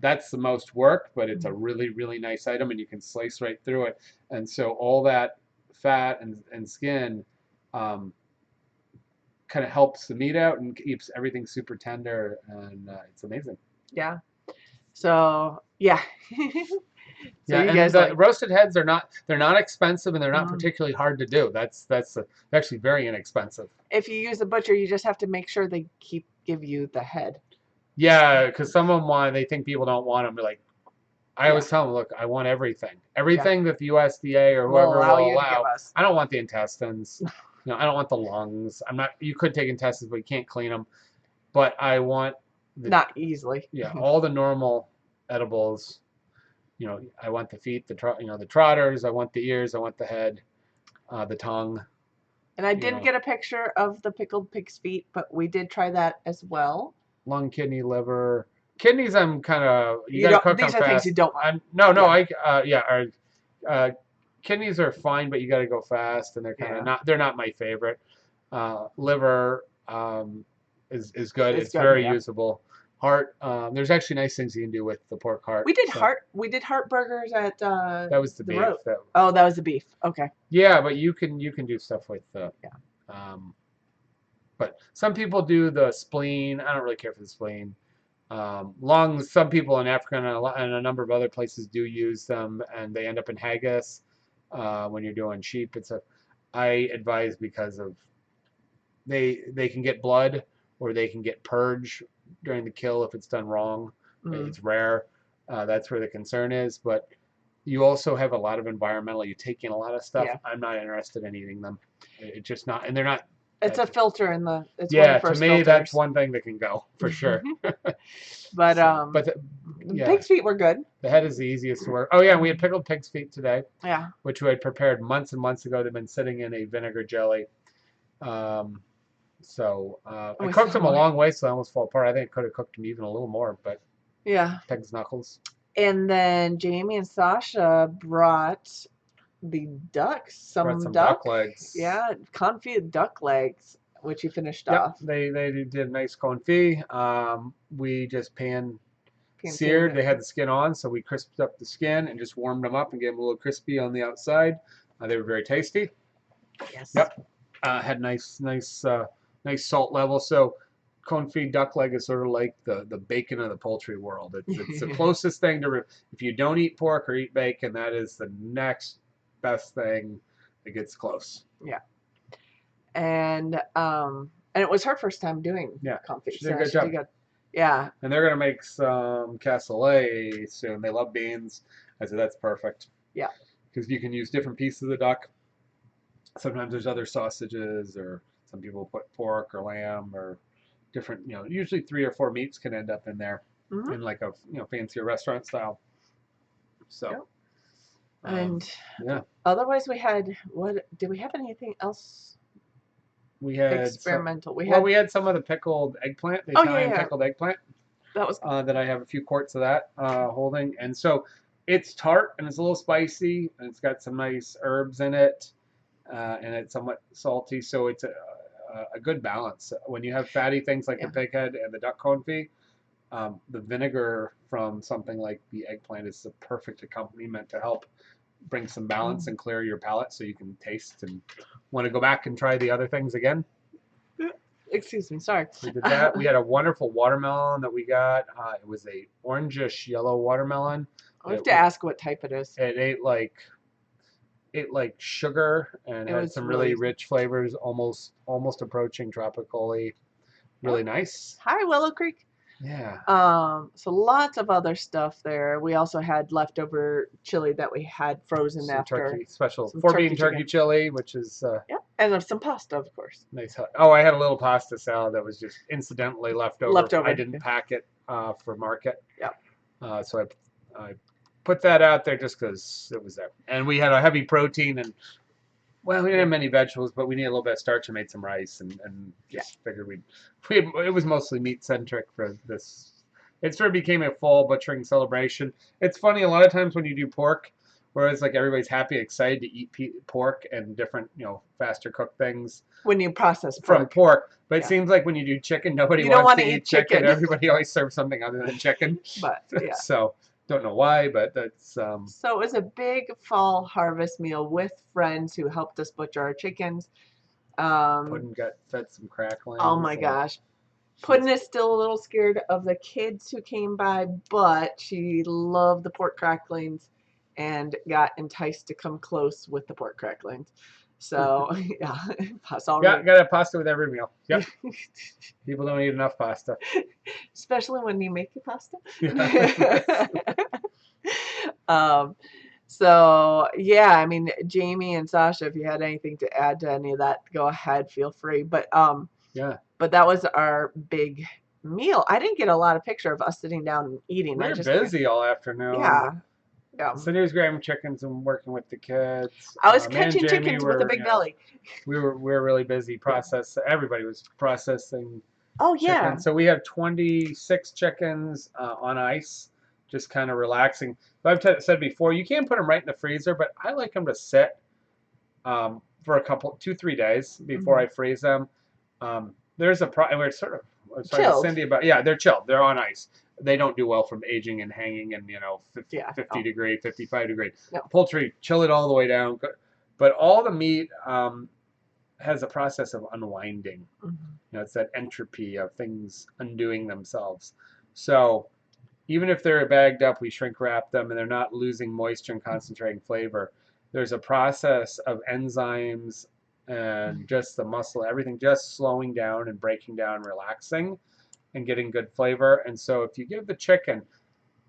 that's the most work, but it's a really, really nice item, and you can slice right through it. And so all that fat and skin kind of helps the meat out and keeps everything super tender, and it's amazing. Yeah. So yeah. So you guys roasted heads they're not expensive, and they're not particularly hard to do. That's actually very inexpensive. If you use a butcher, you just have to make sure they give you the head. Yeah, because some of them they think people don't want them. They're like, I always tell them, look, I want everything that the USDA or whoever will allow. I don't want the intestines. I don't want the lungs. You could take intestines, but you can't clean them. But I want not easily. Yeah, all the normal edibles. I want the feet, the trotters. I want the ears. I want the head, the tongue. And I did get a picture of the pickled pig's feet, but we did try that as well. Lung, kidney, liver, kidneys. I'm kind of you gotta cook them fast. These are things you don't want. Kidneys are fine, but you got to go fast, and they're kind of not. They're not my favorite. Liver is good. It's very usable. Heart. There's actually nice things you can do with the pork heart. We did heart burgers at. That was the beef. That was the beef. Okay. Yeah, but you can do stuff with the. But some people do the spleen. I don't really care for the spleen. Lungs. Some people in Africa and a number of other places do use them, and they end up in haggis. When you're doing sheep and stuff, I advise because of they can get blood, or they can get purge during the kill if it's done wrong. It's rare. That's where the concern is. But you also have a lot of environmental. You take in a lot of stuff. I'm not interested in eating them. It's just not, and they're not. It's a filter in the. It's to me, filters. That's one thing that can go for sure. But the pig's feet were good. The head is the easiest to work. Oh yeah, and we had pickled pig's feet today. Yeah. Which we had prepared months and months ago. They've been sitting in a vinegar jelly. I cooked them a long way, so they almost fall apart. I think I could have cooked them even a little more, but pig's knuckles. And then Jamie and Sasha brought the ducks, some duck legs. Yeah, confit duck legs, which you finished off. They did nice confit. We just pan seared. They had the skin on, so we crisped up the skin and just warmed them up and gave them a little crispy on the outside. They were very tasty. Yes. Yep. Had nice salt level. So confit duck leg is sort of like the bacon of the poultry world. It's the closest thing to, if you don't eat pork or eat bacon, that is the next best thing that gets close. Yeah. And it was her first time doing confit. She did a good job. Yeah. And they're gonna make some cassoulet soon. They love beans. I said that's perfect. Yeah. because you can use different pieces of the duck. Sometimes there's other sausages, or some people put pork or lamb or different, usually 3 or 4 meats can end up in there in like a fancier restaurant style. So, yep. And yeah. Otherwise, we had did we have anything else? We had experimental. We had some of the pickled eggplant, the Italian pickled eggplant. That was that I have a few quarts of that holding, and so it's tart and it's a little spicy and it's got some nice herbs in it, and it's somewhat salty, so it's a good balance. When you have fatty things like the pig head and the duck confit, the vinegar from something like the eggplant is the perfect accompaniment to help bring some balance and clear your palate so you can taste and want to go back and try the other things again. Excuse me, sorry. We did that. We had a wonderful watermelon that we got. It was a orangish yellow watermelon. I have to ask what type it is. It ate like sugar and had some really rich flavors, almost approaching tropically. Really nice. Hi, Willow Creek. Yeah. So lots of other stuff there. We also had leftover chili that we had frozen some after. Turkey, special 4-bean turkey chili, which is and some pasta, of course. Nice. Oh, I had a little pasta salad that was just incidentally left over. I didn't pack it for market. Yeah. So I put that out there just because it was there. And we had a heavy protein, and we didn't have many vegetables, but we needed a little bit of starch and made some rice, and just figured it was mostly meat centric for this. It sort of became a fall butchering celebration. It's funny, a lot of times when you do pork, whereas like everybody's happy, excited to eat pork and different, faster cooked things. When you process pork. From pork. But it seems like when you do chicken, nobody wants to eat chicken. Everybody always serves something other than chicken. But So don't know why, but that's So it was a big fall harvest meal with friends who helped us butcher our chickens. Puddin got fed some crackling. Oh my gosh. Puddin is still a little scared of the kids who came by, but she loved the pork cracklings and got enticed to come close with the pork cracklings. So yeah, got a pasta with every meal. Yep. People don't eat enough pasta, especially when you make your pasta. So yeah, I mean, Jamie and Sasha, if you had anything to add to any of that, go ahead, feel free. But but that was our big meal. I didn't get a lot of picture of us sitting down and eating. We were busy all afternoon. Yeah. Cindy was grabbing chickens and working with the kids. I was catching chickens with a big belly. We were really busy Everybody was processing. Oh yeah. Chickens. So we have 26 chickens on ice, just kind of relaxing. I've said before, you can't put them right in the freezer, but I like them to sit for a 2-3 days before I freeze them. There's a we're sort of talking to Cindy about they're chilled. They're on ice. They don't do well from aging and hanging in 50 degree, 55 degree. No. Poultry, chill it all the way down. But all the meat has a process of unwinding. It's that entropy of things undoing themselves. So even if they're bagged up, we shrink wrap them and they're not losing moisture and concentrating flavor. There's a process of enzymes and just the muscle, everything just slowing down and breaking down, relaxing, and getting good flavor. And so if you give the chicken,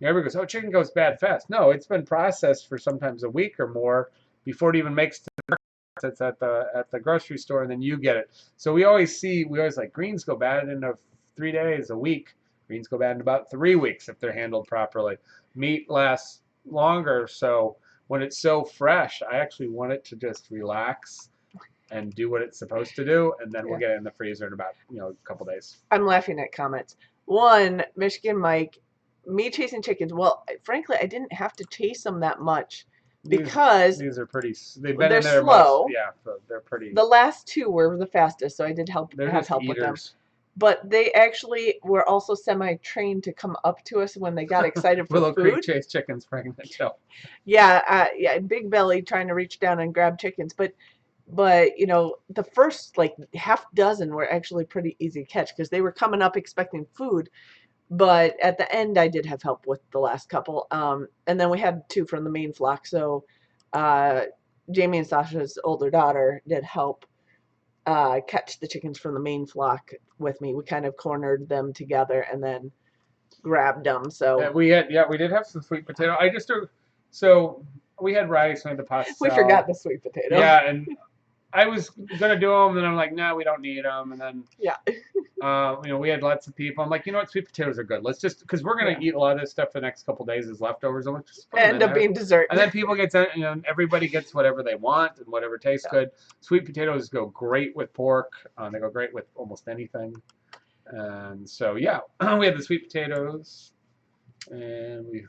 everybody goes, oh, chicken goes bad fast. No, it's been processed for sometimes a week or more before it even makes to the market. It's at the grocery store, and then you get it. So we always like greens go bad in 3 days, a week. Greens go bad in about 3 weeks if they're handled properly. Meat lasts longer, so when it's so fresh, I actually want it to just relax and do what it's supposed to do, and then we'll get it in the freezer in about a couple days. I'm laughing at comments. One, Michigan Mike, me chasing chickens. Well, frankly, I didn't have to chase them that much because these are pretty. They've been in there slow. So they're pretty. The last 2 were the fastest, so I did help with them. But they actually were also semi-trained to come up to us when they got excited for Willow food. Creek chase chickens pregnant too. Yeah, big belly trying to reach down and grab chickens, but the first like half dozen were actually pretty easy to catch because they were coming up expecting food. But at the end, I did have help with the last couple. And then we had 2 from the main flock. So Jamie and Sasha's older daughter did help catch the chickens from the main flock with me. We kind of cornered them together and then grabbed them. So we did have some sweet potato. I just do so. we had rice, we had the pasta. We forgot the sweet potato. Yeah, and I was gonna do them, and then I'm like, no, we don't need them. And then yeah, we had lots of people. I'm like, you know what, sweet potatoes are good. Let's just because we're gonna eat a lot of this stuff for the next couple of days as leftovers. And just put them end up being dessert. And then people get, everybody gets whatever they want and whatever tastes good. Sweet potatoes go great with pork. They go great with almost anything. And so yeah, we had the sweet potatoes, and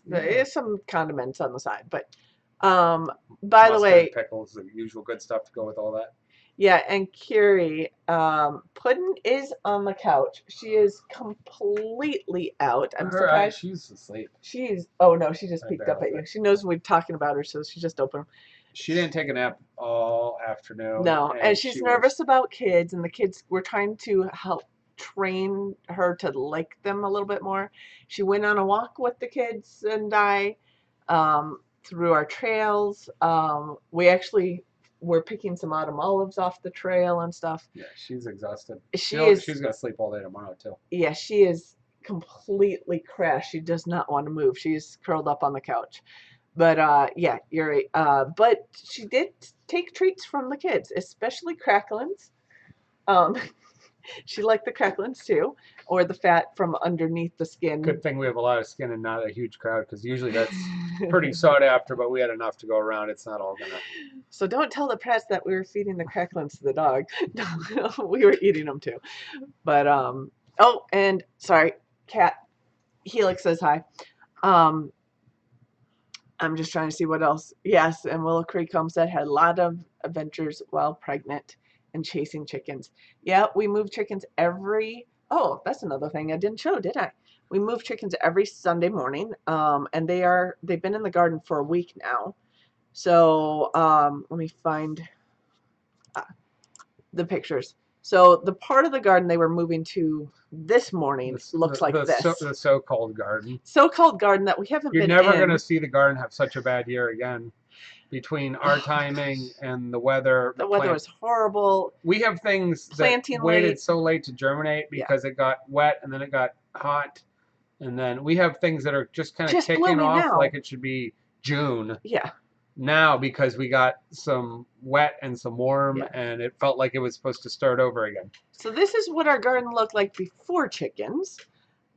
there is some condiments on the side, but by the way, pickles, the usual good stuff to go with all that. Yeah, and Curie, Puddin is on the couch. She is completely out. I'm surprised. She's asleep. Oh no, she just peeked up at you. She knows we're talking about her, so she just opened them. She didn't take a nap all afternoon. No, and she's nervous about kids, and the kids, we're trying to help train her to like them a little bit more. She went on a walk with the kids and I, through our trails. We actually were picking some autumn olives off the trail and stuff. Yeah, she's exhausted. She's gonna sleep all day tomorrow too. Yeah, she is completely crashed. She does not want to move. She's curled up on the couch. But yeah, you're right. But she did take treats from the kids, especially cracklings. She liked the cracklings too, or the fat from underneath the skin. Good thing we have a lot of skin and not a huge crowd, because usually that's pretty sought after, but we had enough to go around. It's not all gonna. So don't tell the press that we were feeding the cracklings to the dog. We were eating them too. But oh, and sorry, Cat Helix says hi. I'm just trying to see what else. Yes, and Willow Creek Homestead had a lot of adventures while pregnant and chasing chickens. Yeah, we move chickens oh, that's another thing I didn't show, did I? We move chickens every Sunday morning, and they've been in the garden for a week now. So let me find the pictures. So the part of the garden they were moving to this morning looks like this. The so-called garden. So-called garden that we haven't been in. You're never going to see the garden have such a bad year again. Between our timing and the weather. The weather was horrible. We have things that waited so late to germinate because it got wet and then it got hot. And then we have things that are just kind of kicking off like it should be June. Yeah. Now because we got some wet and some warm and it felt like it was supposed to start over again. So this is what our garden looked like before chickens.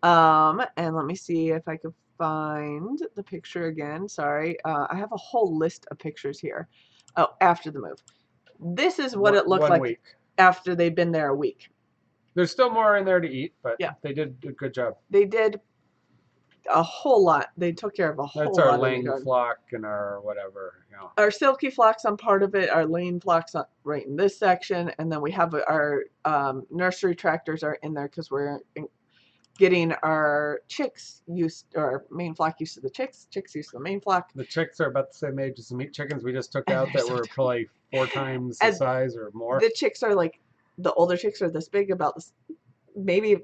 And let me see if I could find the picture again. Sorry. I have a whole list of pictures here. Oh, after the move. This is what it looked like after they'd been there a week. There's still more in there to eat, but they did a good job. They did a whole lot. They took care of a whole lot. That's our laying flock and our whatever. Our Silkie flocks on part of it, our laying flocks on, right in this section, and then we have our nursery tractors are in there because we're getting our chicks used, or our main flock used to the chicks used to the main flock. The chicks are about the same age as the meat chickens we just took out that were probably 4 times the size or more. The chicks are like, the older chicks are this big, about this, maybe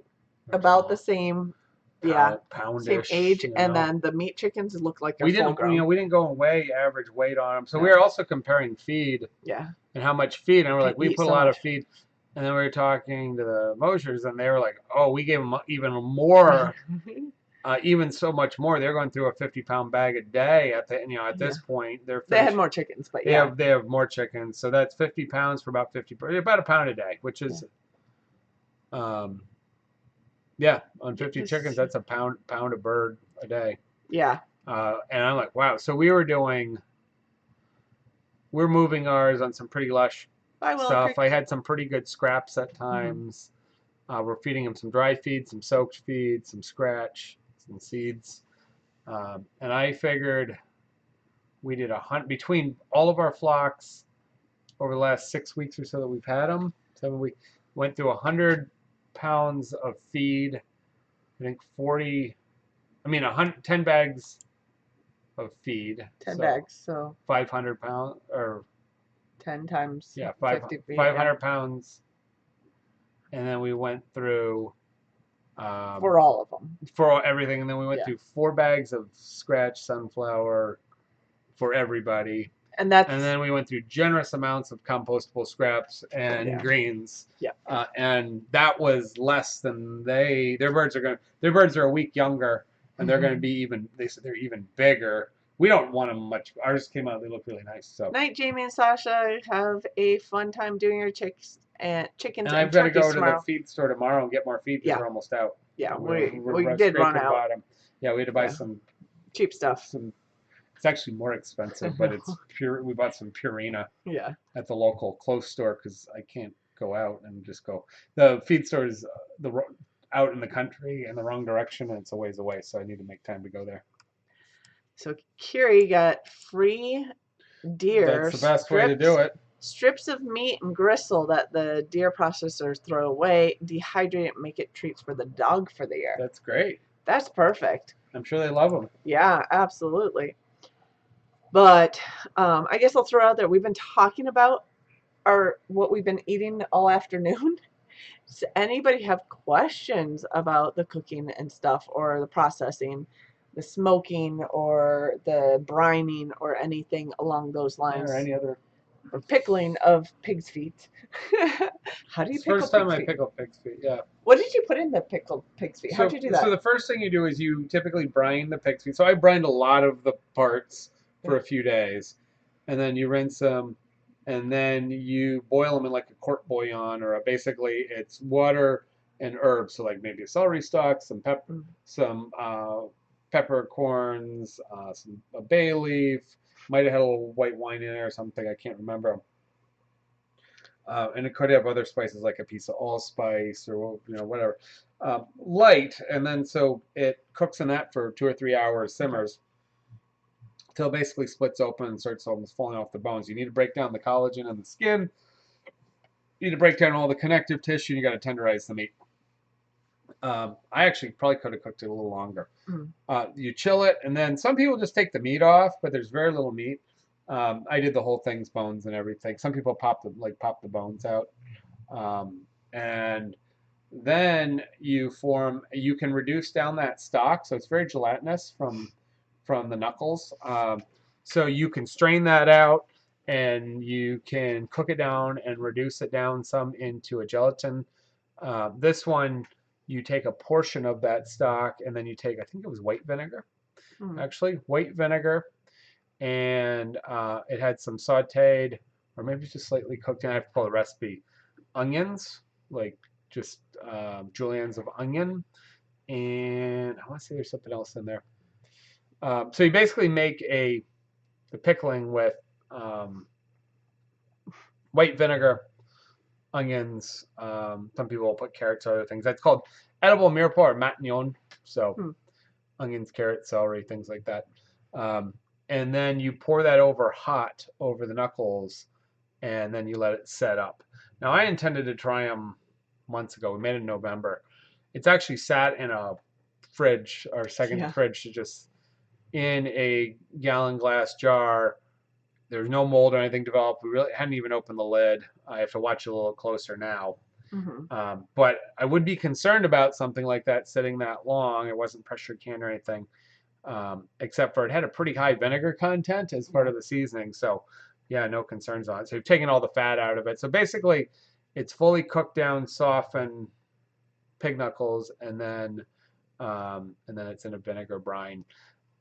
about the same, same age, and then the meat chickens look like we didn't go and weigh average weight on them. So we were also comparing feed, and how much feed, and we're like, we put a lot of feed. And then we were talking to the Mosers, and they were like, "Oh, we gave them even more, even so much more. They're going through a 50-pound bag a day at the, at this point. They had more chickens, but they have more chickens. So that's 50 pounds for about about a pound a day, which is, on 50 chickens, that's a pound a bird a day. Yeah. And I'm like, wow. So we're moving ours on some pretty lush stuff. I had some pretty good scraps at times. We're feeding them some dry feed, some soaked feed, some scratch, some seeds. And I figured we did between all of our flocks over the last 6 weeks or so that we've had them. 7 weeks, went through 100 pounds of feed. I think 10 bags of feed. 10 bags, so 500 pounds or 10 times 50 feet, 500 pounds. And then we went through for all of them, for everything, and then we went through 4 bags of scratch sunflower for everybody, and then we went through generous amounts of compostable scraps and greens, and that was less than their birds are a week younger, and they're going to be even, they said they're even bigger. We don't want them much. Ours came out; they look really nice. So. Night, Jamie and Sasha. Have a fun time doing your chickens And and I've got to turkeys go to the tomorrow. feed store tomorrow and get more feed because Yeah, we're almost out. yeah. We We're did run scraping out. bottom. Yeah, we had to buy Yeah. some Cheap stuff. It's actually more expensive, but it's pure. We bought some Purina Yeah. at the local close store because I can't go out and just go. The feed store is out in the country in the wrong direction, and it's a ways away, so I need to make time to go there. So Kiri got free deer That's the best way to do it. strips of meat and gristle that the deer processors throw away, dehydrate it, and make it treats for the dog for the year. That's great. That's perfect. I'm sure they love them. Yeah, absolutely. But I guess I'll throw out there, we've been talking about what we've been eating all afternoon. Does anybody have questions about the cooking and stuff, or the processing, the smoking, or the brining, or anything along those lines? Or any other. Or pickling of pig's feet. How do you pickle first time pig's I feet? pickle pig's feet, yeah. What did you put in the pickled pig's feet? How'd you do that? So the first thing you do is you typically brine the pig's feet. So I brined a lot of the parts for a few days, and then you rinse them, and then you boil them in like a court bouillon, or basically it's water and herbs. So like maybe a celery stalk, some peppercorns, a bay leaf. Might have had a little white wine in there or something. I can't remember. And it could have other spices like a piece of allspice or whatever. Light, and then so it cooks in that for 2 or 3 hours, simmers till it basically splits open and starts almost falling off the bones. You need to break down the collagen in the skin. You need to break down all the connective tissue. You got to tenderize the meat. I actually probably could have cooked it a little longer. You chill it, and then some people just take the meat off, but there's very little meat. I did the whole thing's bones and everything. Some people pop the bones out, and then you can reduce down that stock, so it's very gelatinous from the knuckles. So you can strain that out, and you can cook it down and reduce it down some into a gelatin. This one, you take a portion of that stock, and then you take, I think it was white vinegar, actually, white vinegar, and it had some sauteed, or maybe just slightly cooked, and I have to pull the recipe, onions, like just juliennes of onion, and I want to say there's something else in there. So you basically make the pickling with white vinegar, onions. Some people will put carrots or other things. That's called edible mirepoix or matignon. So onions, carrots, celery, things like that. And then you pour that hot over the knuckles, and then you let it set up. Now, I intended to try them months ago. We made it in November. It's actually sat in a fridge, or second fridge, just in a gallon glass jar. There's no mold or anything developed. We really hadn't even opened the lid. I have to watch it a little closer now. But I would be concerned about something like that sitting that long. It wasn't pressure canned or anything, except for it had a pretty high vinegar content as part of the seasoning. So, yeah, no concerns on it. So you've taken all the fat out of it. So basically, it's fully cooked down, softened pig knuckles, and then it's in a vinegar brine.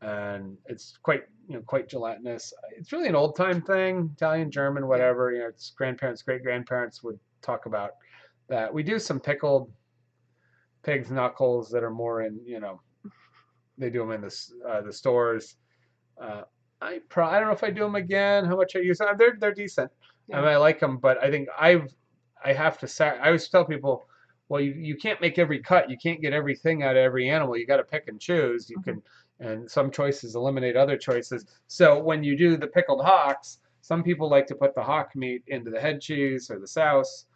And it's quite gelatinous. It's really an old time thing, Italian, German, whatever. It's grandparents, great grandparents would talk about that. We do some pickled pig's knuckles that are more in they do them in the stores. I don't know if I do them again. How much I use them? They're decent. I mean, I like them, but I think I have to. I always tell people, well, you can't make every cut. You can't get everything out of every animal. You got to pick and choose. You can. And some choices eliminate other choices. So when you do the pickled hocks, some people like to put the hock meat into the head cheese or the souse.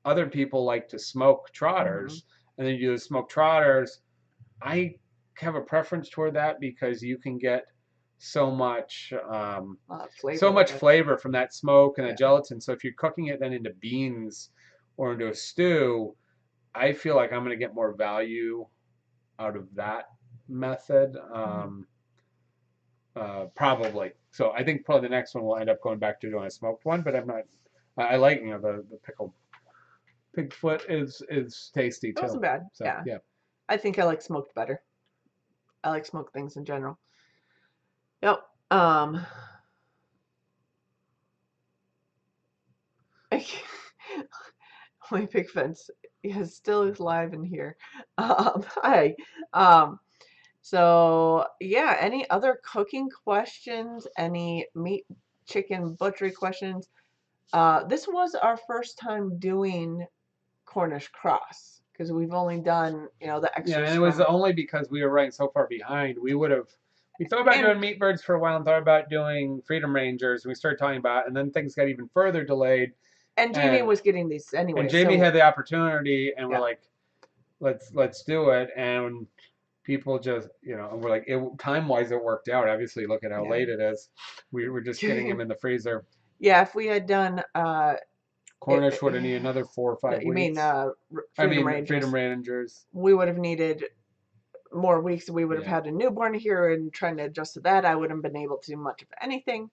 Other people like to smoke trotters, and then you do the smoked trotters. I have a preference toward that because you can get so much flavor from that smoke and the gelatin. So if you're cooking it then into beans or into a stew, I feel like I'm going to get more value out of that method, probably. So I think probably the next one we'll end up going back to doing a smoked one, but I'm not. I like the pickled pig foot is tasty too. It wasn't bad. So, yeah. I think I like smoked better. I like smoked things in general. Yep. My pig fence is still alive in here. Hi. Um, so yeah, any other cooking questions? Any meat, chicken, butchery questions? This was our first time doing Cornish cross because we've only done, the Yeah, extras and it was from only because we were running so far behind. We thought about and doing meat birds for a while and thought about doing Freedom Rangers. And we started talking about it, and then things got even further delayed. and Jamie And was getting these and anyway, Jamie so had the opportunity, and we're yeah. like, let's do it. And people just, and we're like, time wise, it worked out. Obviously, look at how Yeah. late it is. We were just getting him in the freezer. Yeah, if we had done Cornish would have needed another 4 or 5 weeks. I Freedom mean, Freedom Rangers, Rangers. we would have needed more weeks. We would have Yeah. had a newborn here and trying to adjust to that. I wouldn't have been able to do much of anything.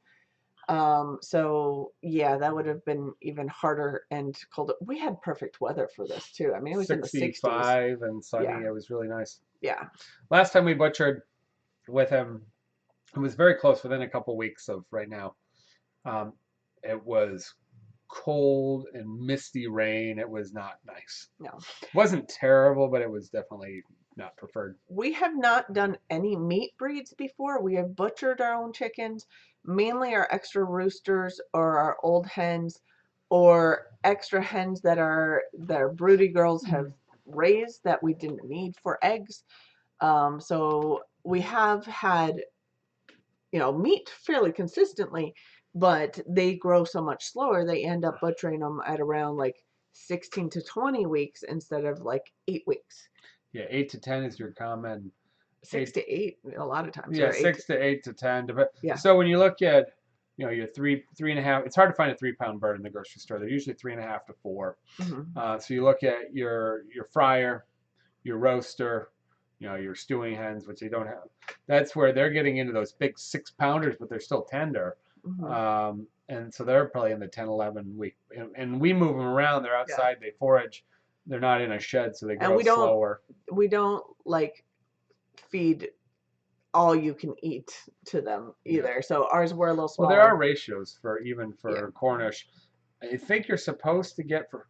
So yeah, that would have been even harder and colder. We had perfect weather for this too. I mean, it was in the 60s. 65 and sunny. Yeah, It was really nice. yeah. Last time we butchered with him, it was very close within a couple weeks of right now. Um, it was cold and misty rain. It was not nice. No, It wasn't terrible, but it was definitely not preferred. we have not done any meat breeds before. We have butchered our own chickens, mainly our extra roosters or our old hens, or extra hens that our broody girls have raised that we didn't need for eggs. So we have had, meat fairly consistently, but they grow so much slower, they end up butchering them at around like 16 to 20 weeks instead of like 8 weeks. Yeah, 8 to 10 is your common. Six Eight, to eight, a lot of times, yeah, or eight. 6 to 8 to 10. Yeah. So when you look at, your three and a half. It's hard to find a 3 pound bird in the grocery store. They're usually 3.5 to 4. Hmm. So you look at your fryer, your roaster, your stewing hens, which they don't have. That's where they're getting into those big 6 pounders, but they're still tender. Hmm. And so they're probably in the 10, 11 week. And we move them around. They're Yeah. outside. They forage. They're not in a shed, so they And grow slower. we don't like feed all you can eat to them either. Yeah. So ours were a little Well, smaller. there are ratios for even Yeah. for Cornish. I think you're supposed to get for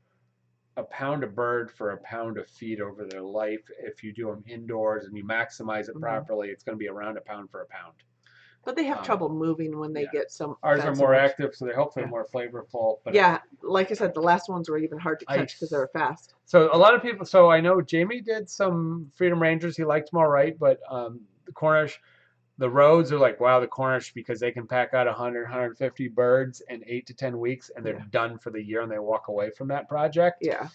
a pound of bird for a pound of feed over their life. If you do them indoors and you maximize it Hmm. properly, it's going to be around a pound for a pound. But they have trouble moving when they Yeah. get some Ours fed are so more much. active, so they hopefully Yeah. more flavorful. But Yeah, like I said, the last ones were even hard to catch because they were fast. So a lot of people. So I know Jamie did some Freedom Rangers. He liked them all right, but the Cornish, the roads are like, wow, the Cornish, because they can pack out 100, 150 birds in 8 to 10 weeks, and they're Yeah. done for the year, and they walk away from that project. Yeah,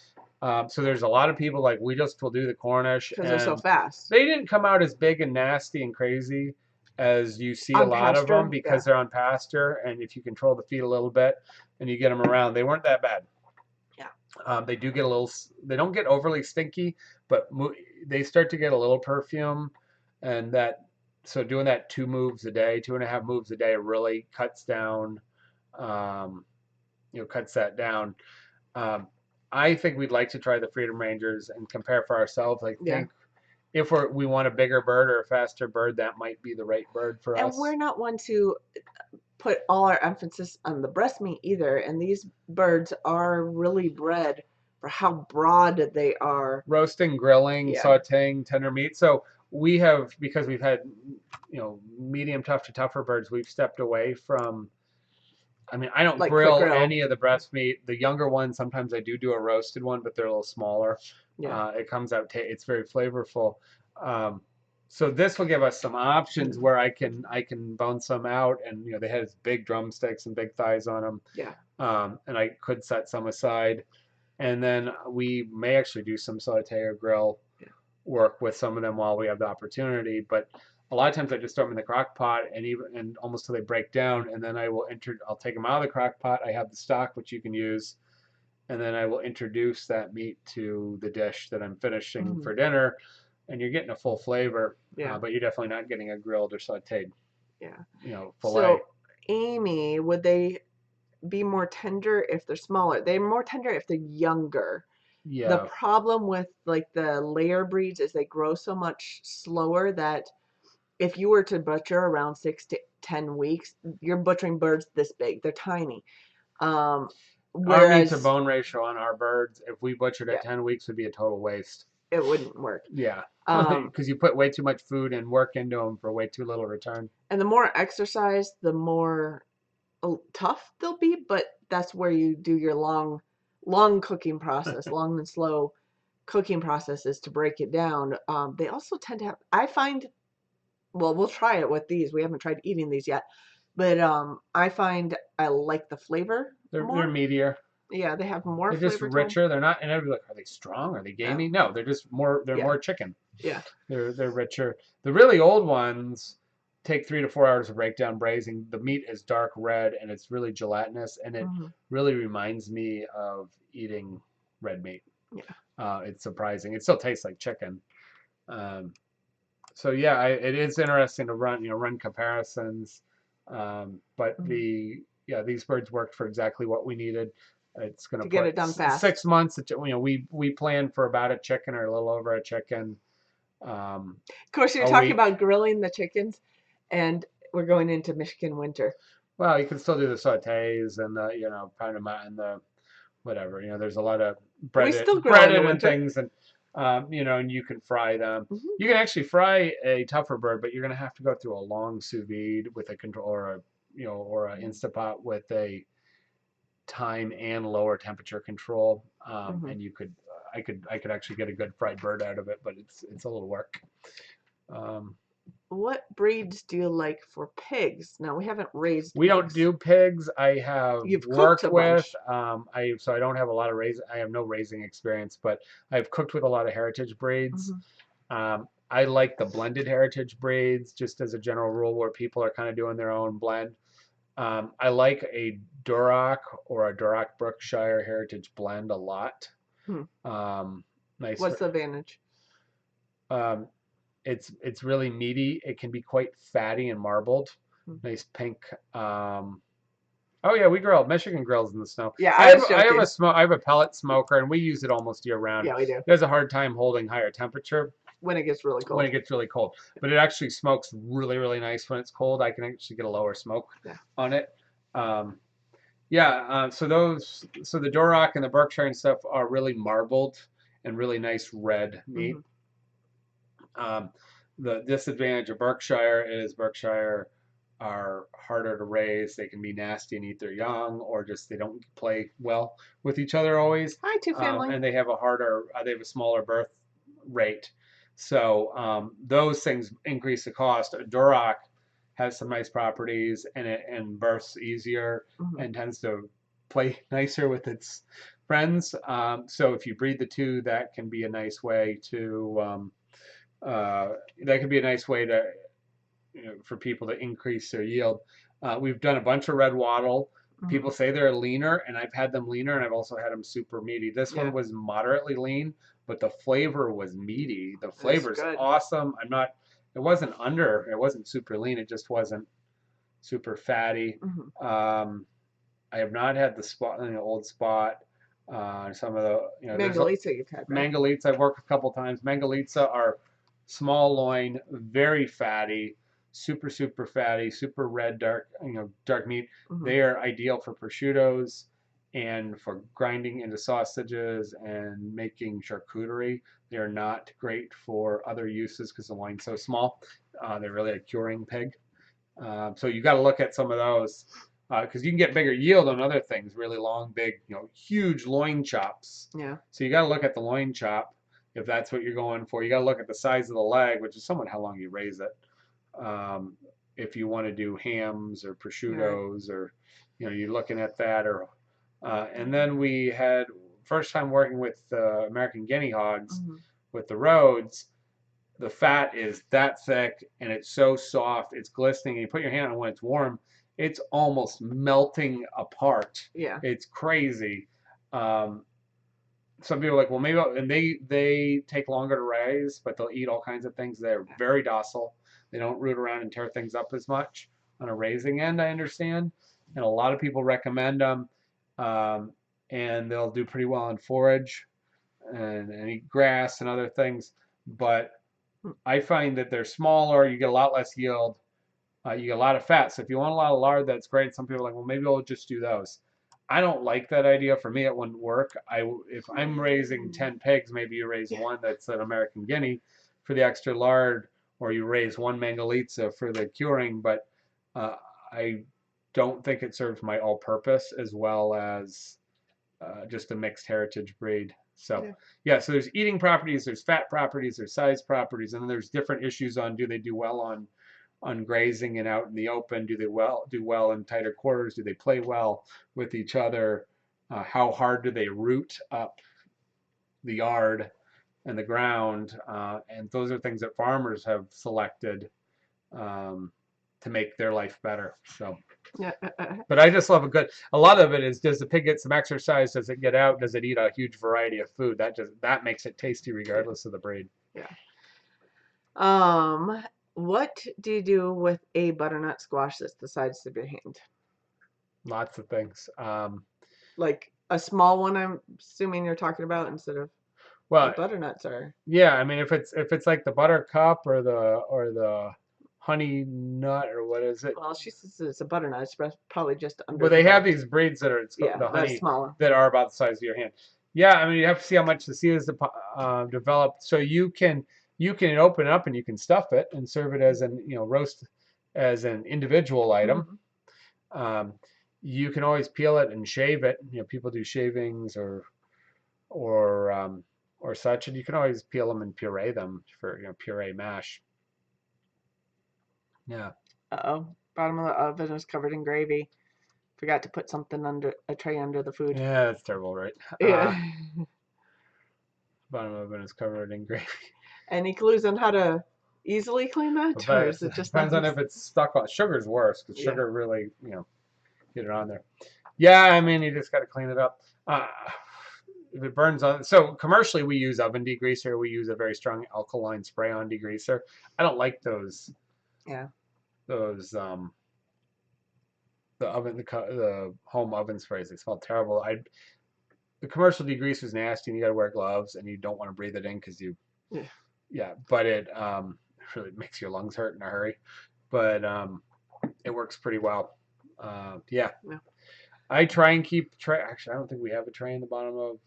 So there's a lot of people like, we just will do the Cornish, because they're so and fast. they didn't come out as big and nasty and crazy as you see a On lot of them pasture, because they're on pasture, and if you control the feed a little bit and you get them around, they weren't that bad. Yeah. They do get a little. They don't get overly stinky, but they start to get a little perfume, and that. So doing that 2 moves a day, 2.5 moves a day, really cuts down. Um, cuts that down. Um, I think we'd like to try the Freedom Rangers and compare for ourselves. I Yeah. think if we want a bigger bird or a faster bird, that might be the right bird for And us. we're not one to put all our emphasis on the breast meat either. And these birds are really bred for how broad they are. Roasting, grilling, Yeah. sautéing tender meat. So we have, because we've had, medium tough to tougher birds, we've stepped away from. I mean, I don't Like quick grill grill. any of the breast meat. The younger ones, sometimes I do a roasted one, but they're a little smaller. Yeah. It comes out, it's very flavorful. Um, so this will give us some options where I can bone some out, and they had big drumsticks and big thighs on them. Yeah. And I could set some aside, and then we may actually do some saute or grill work with some of them while we have the opportunity. But a lot of times I just throw them in the crock pot and almost till they break down, and then I'll take them out of the crock pot. I have the stock which you can use, and then I will introduce that meat to the dish that I'm finishing for dinner, and you're getting a full flavor. Yeah. But you're definitely not getting a grilled or sauteed. Yeah. Filet. So, Amy, would they be more tender if they're smaller? They're more tender if they're younger. Yeah. The problem with like the layer breeds is they grow so much slower that if you were to butcher around 6 to 10 weeks, you're butchering birds this big. They're tiny. Um, Our meat to whereas, bone ratio on our birds, if we butchered yeah, at 10 weeks, would be a total waste. it wouldn't work. Yeah, Um, because you put way too much food and work into them for way too little return. and the more exercise, the more tough they'll be, but that's where you do your long cooking process, long and slow cooking processes to break it down. They also tend to have, I find, well, we'll try it with these. We haven't tried eating these yet, but I find I like the flavor They're more. meatier. Yeah, they have more They're just flavor to them. richer. They're not, and everybody's like, are they strong? Are they No. gamey? No, they're just more. They're Yeah. more chicken. Yeah. They're richer. The really old ones take 3 to 4 hours to break down braising. The meat is dark red and it's really gelatinous, and it really reminds me of eating red meat. Yeah. It's surprising. It still tastes like chicken. So yeah, it is interesting to run comparisons. But these birds worked for exactly what we needed. It's going to to get put it done fast. 6 months. We planned for about a chicken or a little over a chicken. Of course, you're talking about grilling the chickens, and we're going into Michigan winter. Well, you can still do the sautés and the Panama and the whatever. There's a lot of breaded and things, and and you can fry them. You can actually fry a tougher bird, but you're going to have to go through a long sous vide with a control or an Instapot with a time and lower temperature control. And I could actually get a good fried bird out of it, but it's a little work. What breeds do you like for pigs? Now, we haven't raised We don't do pigs. I have worked with so I don't have a lot of I have no raising experience, but I've cooked with a lot of heritage breeds. I like the blended heritage breeds just as a general rule, where people are kind of doing their own blend. I like a Duroc or a Duroc Berkshire heritage blend a lot. Nice. What's the advantage? It's really meaty. It can be quite fatty and marbled. Nice pink. Oh yeah, we grill. Michigan grills in the snow. Yeah, I have a pellet smoker, and we use it almost year round. Yeah, we do. There's a hard time holding higher temperature when it gets really cold. But it actually smokes really, really nice when it's cold. I can actually get a lower smoke on it. So the Duroc and the Berkshire and stuff are really marbled and really nice red meat. The disadvantage of Berkshire is Berkshire are harder to raise. They can be nasty and eat their young, or just they don't play well with each other always. Hi, two family. And they have a smaller birth rate. So those things increase the cost. A Duroc has some nice properties, and births easier and tends to play nicer with its friends. So if you breed the two, that can be a nice way to for people to increase their yield. We've done a bunch of red wattle. People say they're leaner, and I've had them leaner, and I've also had them super meaty. This one was moderately lean, but the flavor was meaty. The flavor's awesome. It wasn't super lean. It just wasn't super fatty. I have not had the old spot. Some of the Mangalitsa you've had, right? Mangalitsa I've worked a couple times. Mangalitsa are small loin, very fatty, super fatty, super red, dark meat. They are ideal for prosciuttos and for grinding into sausages and making charcuterie. They are not great for other uses because the loin's so small. They're really a curing pig. So you got to look at some of those because you can get bigger yield on other things, really long, big, huge loin chops. Yeah. So you got to look at the loin chop if that's what you're going for. You got to look at the size of the leg, which is somewhat how long you raise it. If you want to do hams or prosciuttos, or you're looking at that, or and then we had first time working with American guinea hogs with the Rhodes. The fat is that thick and it's so soft, it's glistening. And you put your hand on it when it's warm, it's almost melting apart. Yeah, it's crazy. Some people are like, well, maybe, and they take longer to raise, but they'll eat all kinds of things. They're very docile. They don't root around and tear things up as much on a raising end, I understand. And a lot of people recommend them, and they'll do pretty well on forage and eat grass and other things. But I find that they're smaller. You get a lot less yield. You get a lot of fat. So if you want a lot of lard, that's great. Some people are like, well, maybe I'll just do those. I don't like that idea. For me, it wouldn't work. If I'm raising 10 pigs, maybe you raise one that's an American Guinea for the extra lard, or you raise one Mangalitsa for the curing. But I don't think it serves my all-purpose as well as just a mixed heritage breed. So yeah, so there's eating properties, there's fat properties, there's size properties, and then there's different issues on do they do well on grazing and out in the open? Do they do well in tighter quarters? Do they play well with each other? How hard do they root up the yard and the ground? And those are things that farmers have selected to make their life better. So, but I just love a lot of it is, does the pig get some exercise? Does it get out? Does it eat a huge variety of food? That makes it tasty regardless of the breed. Yeah. What do you do with a butternut squash that's the size of your hand? Lots of things. Like a small one, I'm assuming you're talking about, instead of butternuts are. Yeah, I mean, if it's like the buttercup or the honey nut, or what is it? Well, she says it's a butternut. It's probably just under. But they have these breeds that are the honey that are about the size of your hand. Yeah, I mean, you have to see how much the seed is developed. So you can open it up and you can stuff it and serve it as roast as an individual item. Mm-hmm. You can always peel it and shave it. People do shavings or such, and you can always peel them and puree them for puree mash. Yeah. Uh-oh. Bottom of the oven is covered in gravy. Forgot to put something under a tray under the food. Yeah, that's terrible, right? Yeah. Bottom of the oven is covered in gravy. Any clues on how to easily clean that? Or is it just depends on if it's stuck on. Sugar's worse, because sugar really, get it on there. Yeah, I mean, you just got to clean it up. If it burns on, so commercially we use oven degreaser. We use a very strong alkaline spray-on degreaser. I don't like those. Yeah. Those the home oven sprays. They smell terrible. The commercial degreaser is nasty, and you got to wear gloves, and you don't want to breathe it in because but it really makes your lungs hurt in a hurry. But it works pretty well. Yeah. I try and keep tray. Actually, I don't think we have a tray in the bottom of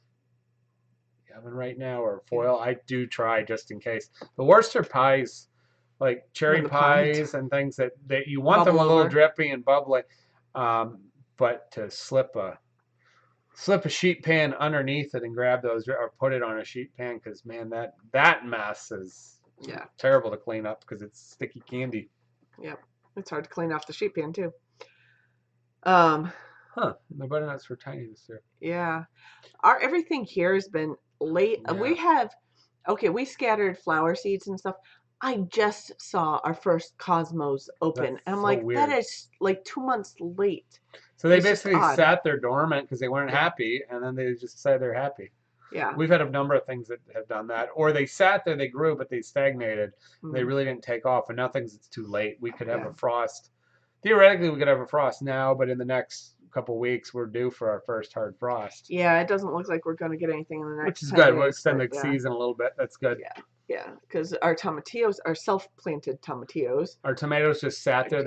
the oven right now, or foil. I do try just in case. The worst are pies, like cherry pies and things that you want them a little drippy and bubbly. But to slip a sheet pan underneath it and grab those, or put it on a sheet pan, because man, that mess is terrible to clean up because it's sticky candy. Yep, it's hard to clean off the sheet pan too. The butternuts were tiny this year. Yeah, everything here has been late. Yeah. We scattered flower seeds and stuff. I just saw our first Cosmos open. That's and I'm like, weird. That is like 2 months late. So they basically sat there dormant because they weren't happy, and then they just decided they're happy. Yeah. We've had a number of things that have done that. Or they sat there, they grew, but they stagnated. Mm-hmm. They really didn't take off, and now it's too late. We could have a frost. Theoretically, we could have a frost now, but in the next couple weeks, we're due for our first hard frost. Yeah, it doesn't look like we're going to get anything in the next Which is good. We'll extend the season a little bit. That's good. Yeah. Yeah, because our tomatillos are self-planted tomatillos. Our tomatoes just sat there.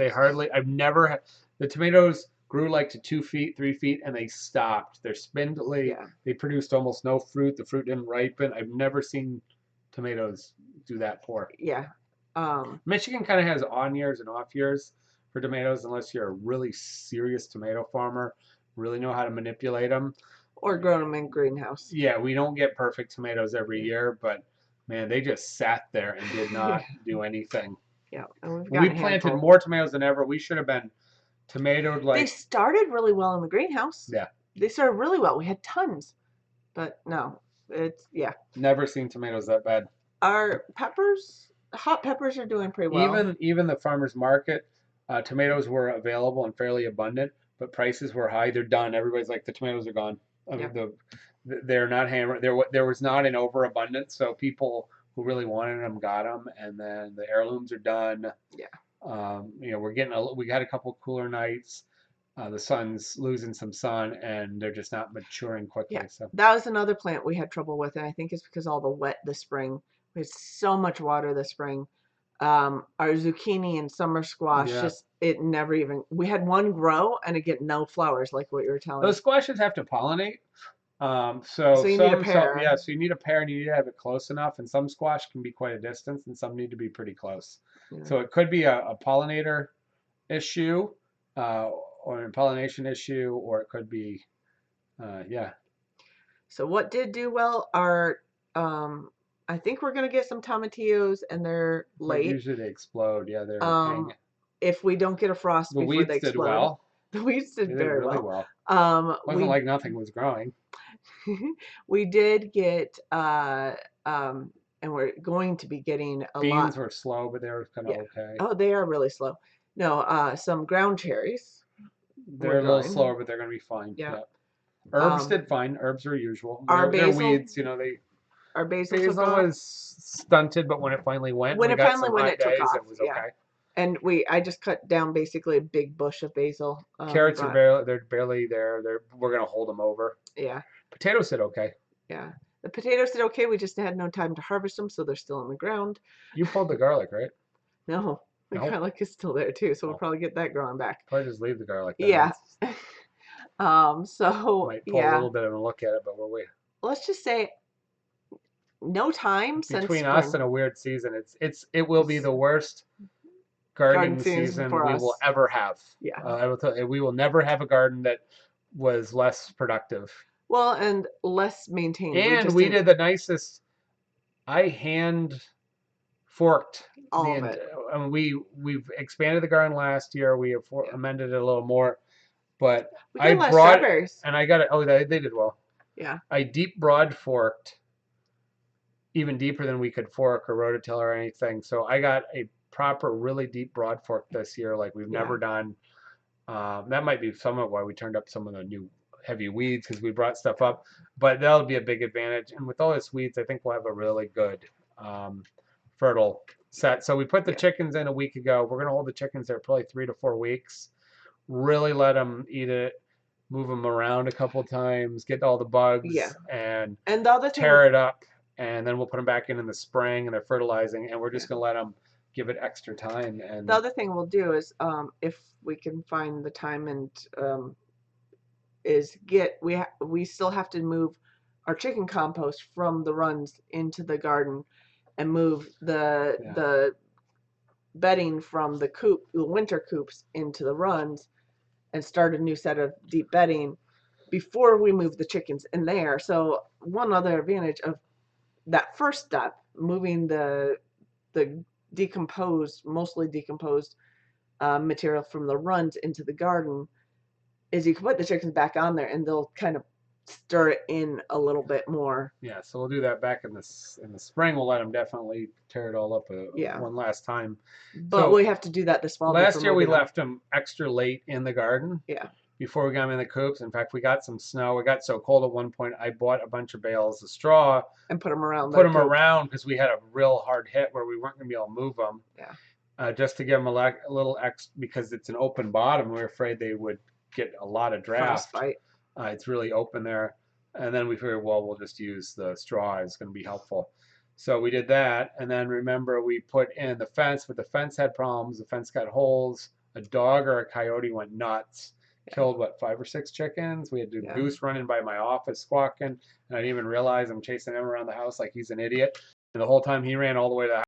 I've never had, the tomatoes grew like to 2 feet, 3 feet, and they stopped. They're spindly. Yeah. They produced almost no fruit. The fruit didn't ripen. I've never seen tomatoes do that poor. Yeah. Michigan kind of has on years and off years for tomatoes, unless you're a really serious tomato farmer, really know how to manipulate them. Or grow them in greenhouse. Yeah, we don't get perfect tomatoes every year, but man, they just sat there and did not do anything. Yeah. We planted more tomatoes than ever. We should have been tomatoed like... They started really well in the greenhouse. Yeah. They started really well. We had tons. But no, Never seen tomatoes that bad. Our hot peppers are doing pretty well. Even the farmer's market, tomatoes were available and fairly abundant, but prices were high. They're done. Everybody's like, the tomatoes are gone. They're not hammered. There was not an overabundance, so people who really wanted them got them, and then the heirlooms are done. Yeah. We got a couple cooler nights. The sun's losing some sun, and they're just not maturing quickly. Yeah. So that was another plant we had trouble with, and I think it's because all the wet this spring. We had so much water this spring. Our zucchini and summer squash, Yeah. just it never even. We had one grow and it get no flowers, like what you were telling Those me. squashes have to pollinate. So So you need a so pair. yeah, so you need a pair and you need to have it close enough. And some squash can be quite a distance, and some need to be pretty close. Yeah. So it could be a pollinator issue, uh, or a pollination issue, or it could be, yeah. So what did do well are, I think we're gonna get some tomatillos, and they're But late. usually they explode. Yeah, they're Um, hanging. if we don't get a frost The before they weeds did explode, well. the weeds They did did very really well. well. Wasn't We like nothing was growing. we did get and we're going to be getting a lot. Beans were slow, but they were kind of Yeah. okay. Oh, they are really slow. No, some ground cherries were They're a little slower, growing. but they're going to be fine. Yeah. Yeah. Herbs Um, did fine. Herbs are usual. our They're basil, weeds, you know. They our basil took basil off. was stunted, but when it finally went, and When we it got finally some when hot it took days, off, it was yeah. okay. And I just cut down basically a big bush of basil. We Carrots are bought, barely there. We're gonna hold them over. yeah, Potatoes did okay. yeah. The potatoes did okay. We just had no time to harvest them, so they're still in the ground. You pulled the garlic, right? No, the No. garlic is still there too, so we'll Oh, probably get that growing back. probably just leave the garlic then. Yeah. So Might pull a yeah, little bit of a look at it, but we're way let's just say no time since between us spring. and a weird season. It will be It's the worst garden gardening season season for we will us. ever have. Yeah. I will tell you, we will never have a garden that was less productive. Well, and less maintained. We And just we didn't did the nicest. I hand forked all of it. and we've expanded the garden last year. We have Yeah. amended it a little more, but We I got less brought strawberries. and I got it. Oh, they did well. Yeah. I deep broad forked even deeper than we could fork or rototill or anything. So I got a proper, really deep broad fork this year, like we've Yeah. never done. That might be some of why we turned up some of the new heavy weeds because we brought stuff up, but that'll be a big advantage. And with all this weeds, I think we'll have a really good fertile set. So we put the Yeah. chickens in a week ago. We're gonna hold the chickens there probably 3 to 4 weeks. Really let them eat it, move them around a couple times, get all the bugs, Yeah. and And the other thing, tear it up, and then we'll put them back in the spring, and they're fertilizing, and we're just yeah. gonna let them give it extra time. And The other thing we'll do is, if we can find the time and is we still have to move our chicken compost from the runs into the garden, and move Yeah. the bedding from the winter coops into the runs, and start a new set of deep bedding before we move the chickens in there. So one other advantage of that first step, moving the mostly decomposed material from the runs into the garden, is you can put the chickens back on there and they'll kind of stir it in a little bit more. Yeah, so we'll do that back in the spring. We'll let them definitely tear it all up Yeah. one last time. But So we have to do that this fall. last before year we moving them. left them extra late in the garden. Yeah. Before we got them in the coops. In fact, we got some snow. It got so cold at one point, I bought a bunch of bales of straw and put them around. Put them around because we had a real hard hit where we weren't going to be able to move them. Yeah. Just to give them a little extra, because it's an open bottom. We were afraid they would get a lot of draft. Frostbite. It's really open there. And then we figured, well, we'll just use the straw. It's going to be helpful. So we did that. And then remember, we put in the fence, but the fence had problems. The fence got holes. A dog or a coyote went nuts. Yeah. Killed, what, 5 or 6 chickens? We had a goose running by my office squawking. And I didn't even realize I'm chasing him around the house like he's an idiot. And the whole time he ran all the way to the house.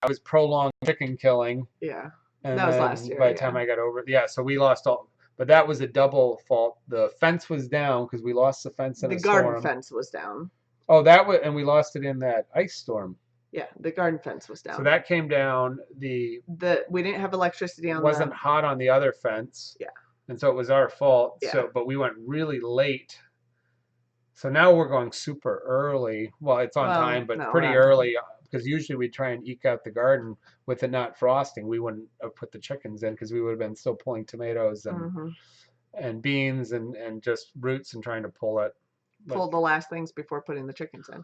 I was prolonged chicken killing. Yeah. And that was last year. By the time I got over it, so we lost all. But that was a double fault. The fence was down because we lost the fence in a storm. The garden fence was down. Oh, and we lost it in that ice storm. Yeah, the garden fence was down. So that came down. We didn't have electricity on. Wasn't hot on the other fence. Yeah. And so it was our fault. Yeah. So, but we went really late. So now we're going super early. Well, it's on time, but pretty early. Because usually we try and eke out the garden with it not frosting. We wouldn't have put the chickens in because we would have been still pulling tomatoes and beans and just roots and trying to pull it. Pull the last things before putting the chickens in.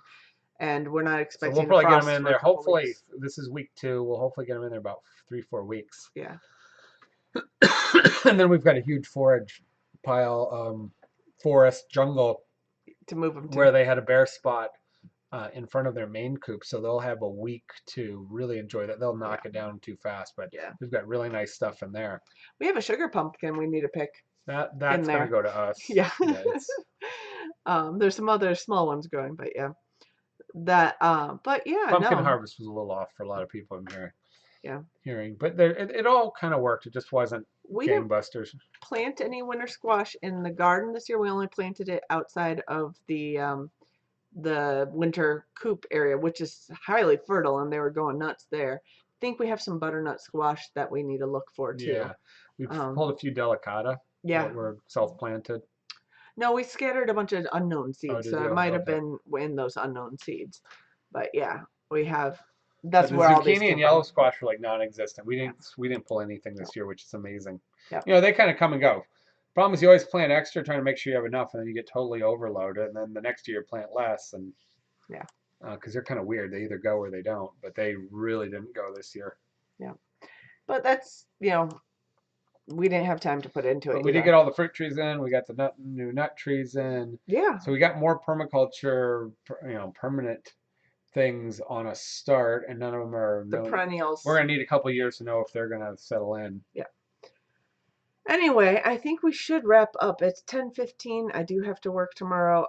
And we're not expecting. So we'll probably get them in there. Hopefully, this is week 2. We'll hopefully get them in there about 3-4 weeks. Yeah. And then we've got a huge forage pile, forest jungle to move them to. Where they had a bare spot in front of their main coop, so they'll have a week to really enjoy that. They'll knock it down too fast, but we've got really nice stuff in there. We have a sugar pumpkin we need to pick. That's gonna go to us. Yeah. There's some other small ones growing, but yeah. But yeah, pumpkin harvest was a little off for a lot of people in here. Yeah. Hearing, but it all kind of worked. It just wasn't gangbusters. Didn't plant any winter squash in the garden this year. We only planted it outside of the winter coop area, which is highly fertile, and they were going nuts there. I think we have some butternut squash that we need to look for too. Yeah, we pulled a few delicata. Yeah, that were self-planted. No, we scattered a bunch of unknown seeds, so it might have been in those unknown seeds. But yeah, we have. That's where all these zucchini and yellow squash were like non-existent. We didn't pull anything this year, which is amazing. Yeah. You know, they kind of come and go. Problem is, you always plant extra, trying to make sure you have enough, and then you get totally overloaded, and then the next year you plant less, and because they're kind of weird. They either go or they don't, but they really didn't go this year. Yeah, but that's we didn't have time to put into it. But we did get all the fruit trees in. We got the new nut trees in. Yeah. So we got more permaculture, permanent things on a start, and none of them are the perennials. We're gonna need a couple of years to know if they're gonna settle in. Yeah. Anyway, I think we should wrap up. It's 10:15. I do have to work tomorrow.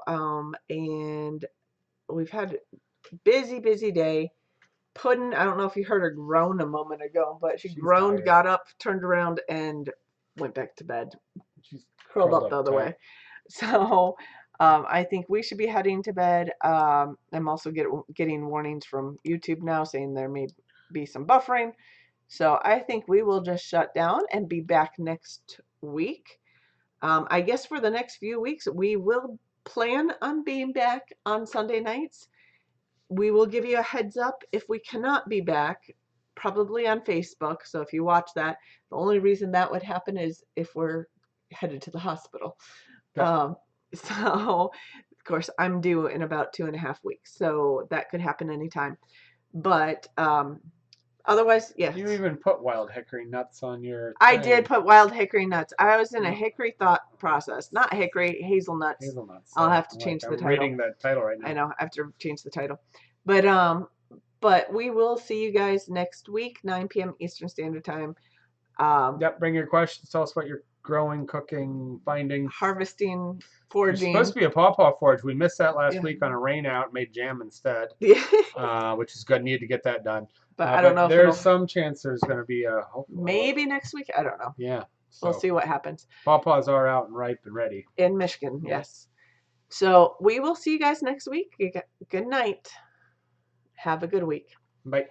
And we've had a busy day. Puddin', I don't know if you heard her groan a moment ago, but she's groaned, tired. Got up, turned around, and went back to bed. She's curled up the other way. So I think we should be heading to bed. I'm also getting warnings from YouTube now saying there may be some buffering. So I think we will just shut down and be back next week. I guess for the next few weeks, we will plan on being back on Sunday nights. We will give you a heads up if we cannot be back, probably on Facebook. So if you watch that, the only reason that would happen is if we're headed to the hospital. Yeah. So, of course, I'm due in about 2.5 weeks. So that could happen anytime. But otherwise, yes. You even put wild hickory nuts on your thing. I did put wild hickory nuts. I was in a hickory thought process. Not hickory, hazelnuts. Hazelnuts. I'll have to change the title. I'm reading that title right now. I know. I have to change the title. But we will see you guys next week, 9 p.m. Eastern Standard Time. Yep, bring your questions. Tell us what you're growing, cooking, finding. Harvesting, foraging. It's supposed to be a pawpaw forage. We missed that last week on a rain out. Made jam instead. Yeah. Which is good. Need to get that done. But I don't know if there's some chance there's going to be a... Maybe next week. I don't know. Yeah. So we'll see what happens. Pawpaws are out and ripe and ready. In Michigan, yes. So we will see you guys next week. Good night. Have a good week. Bye.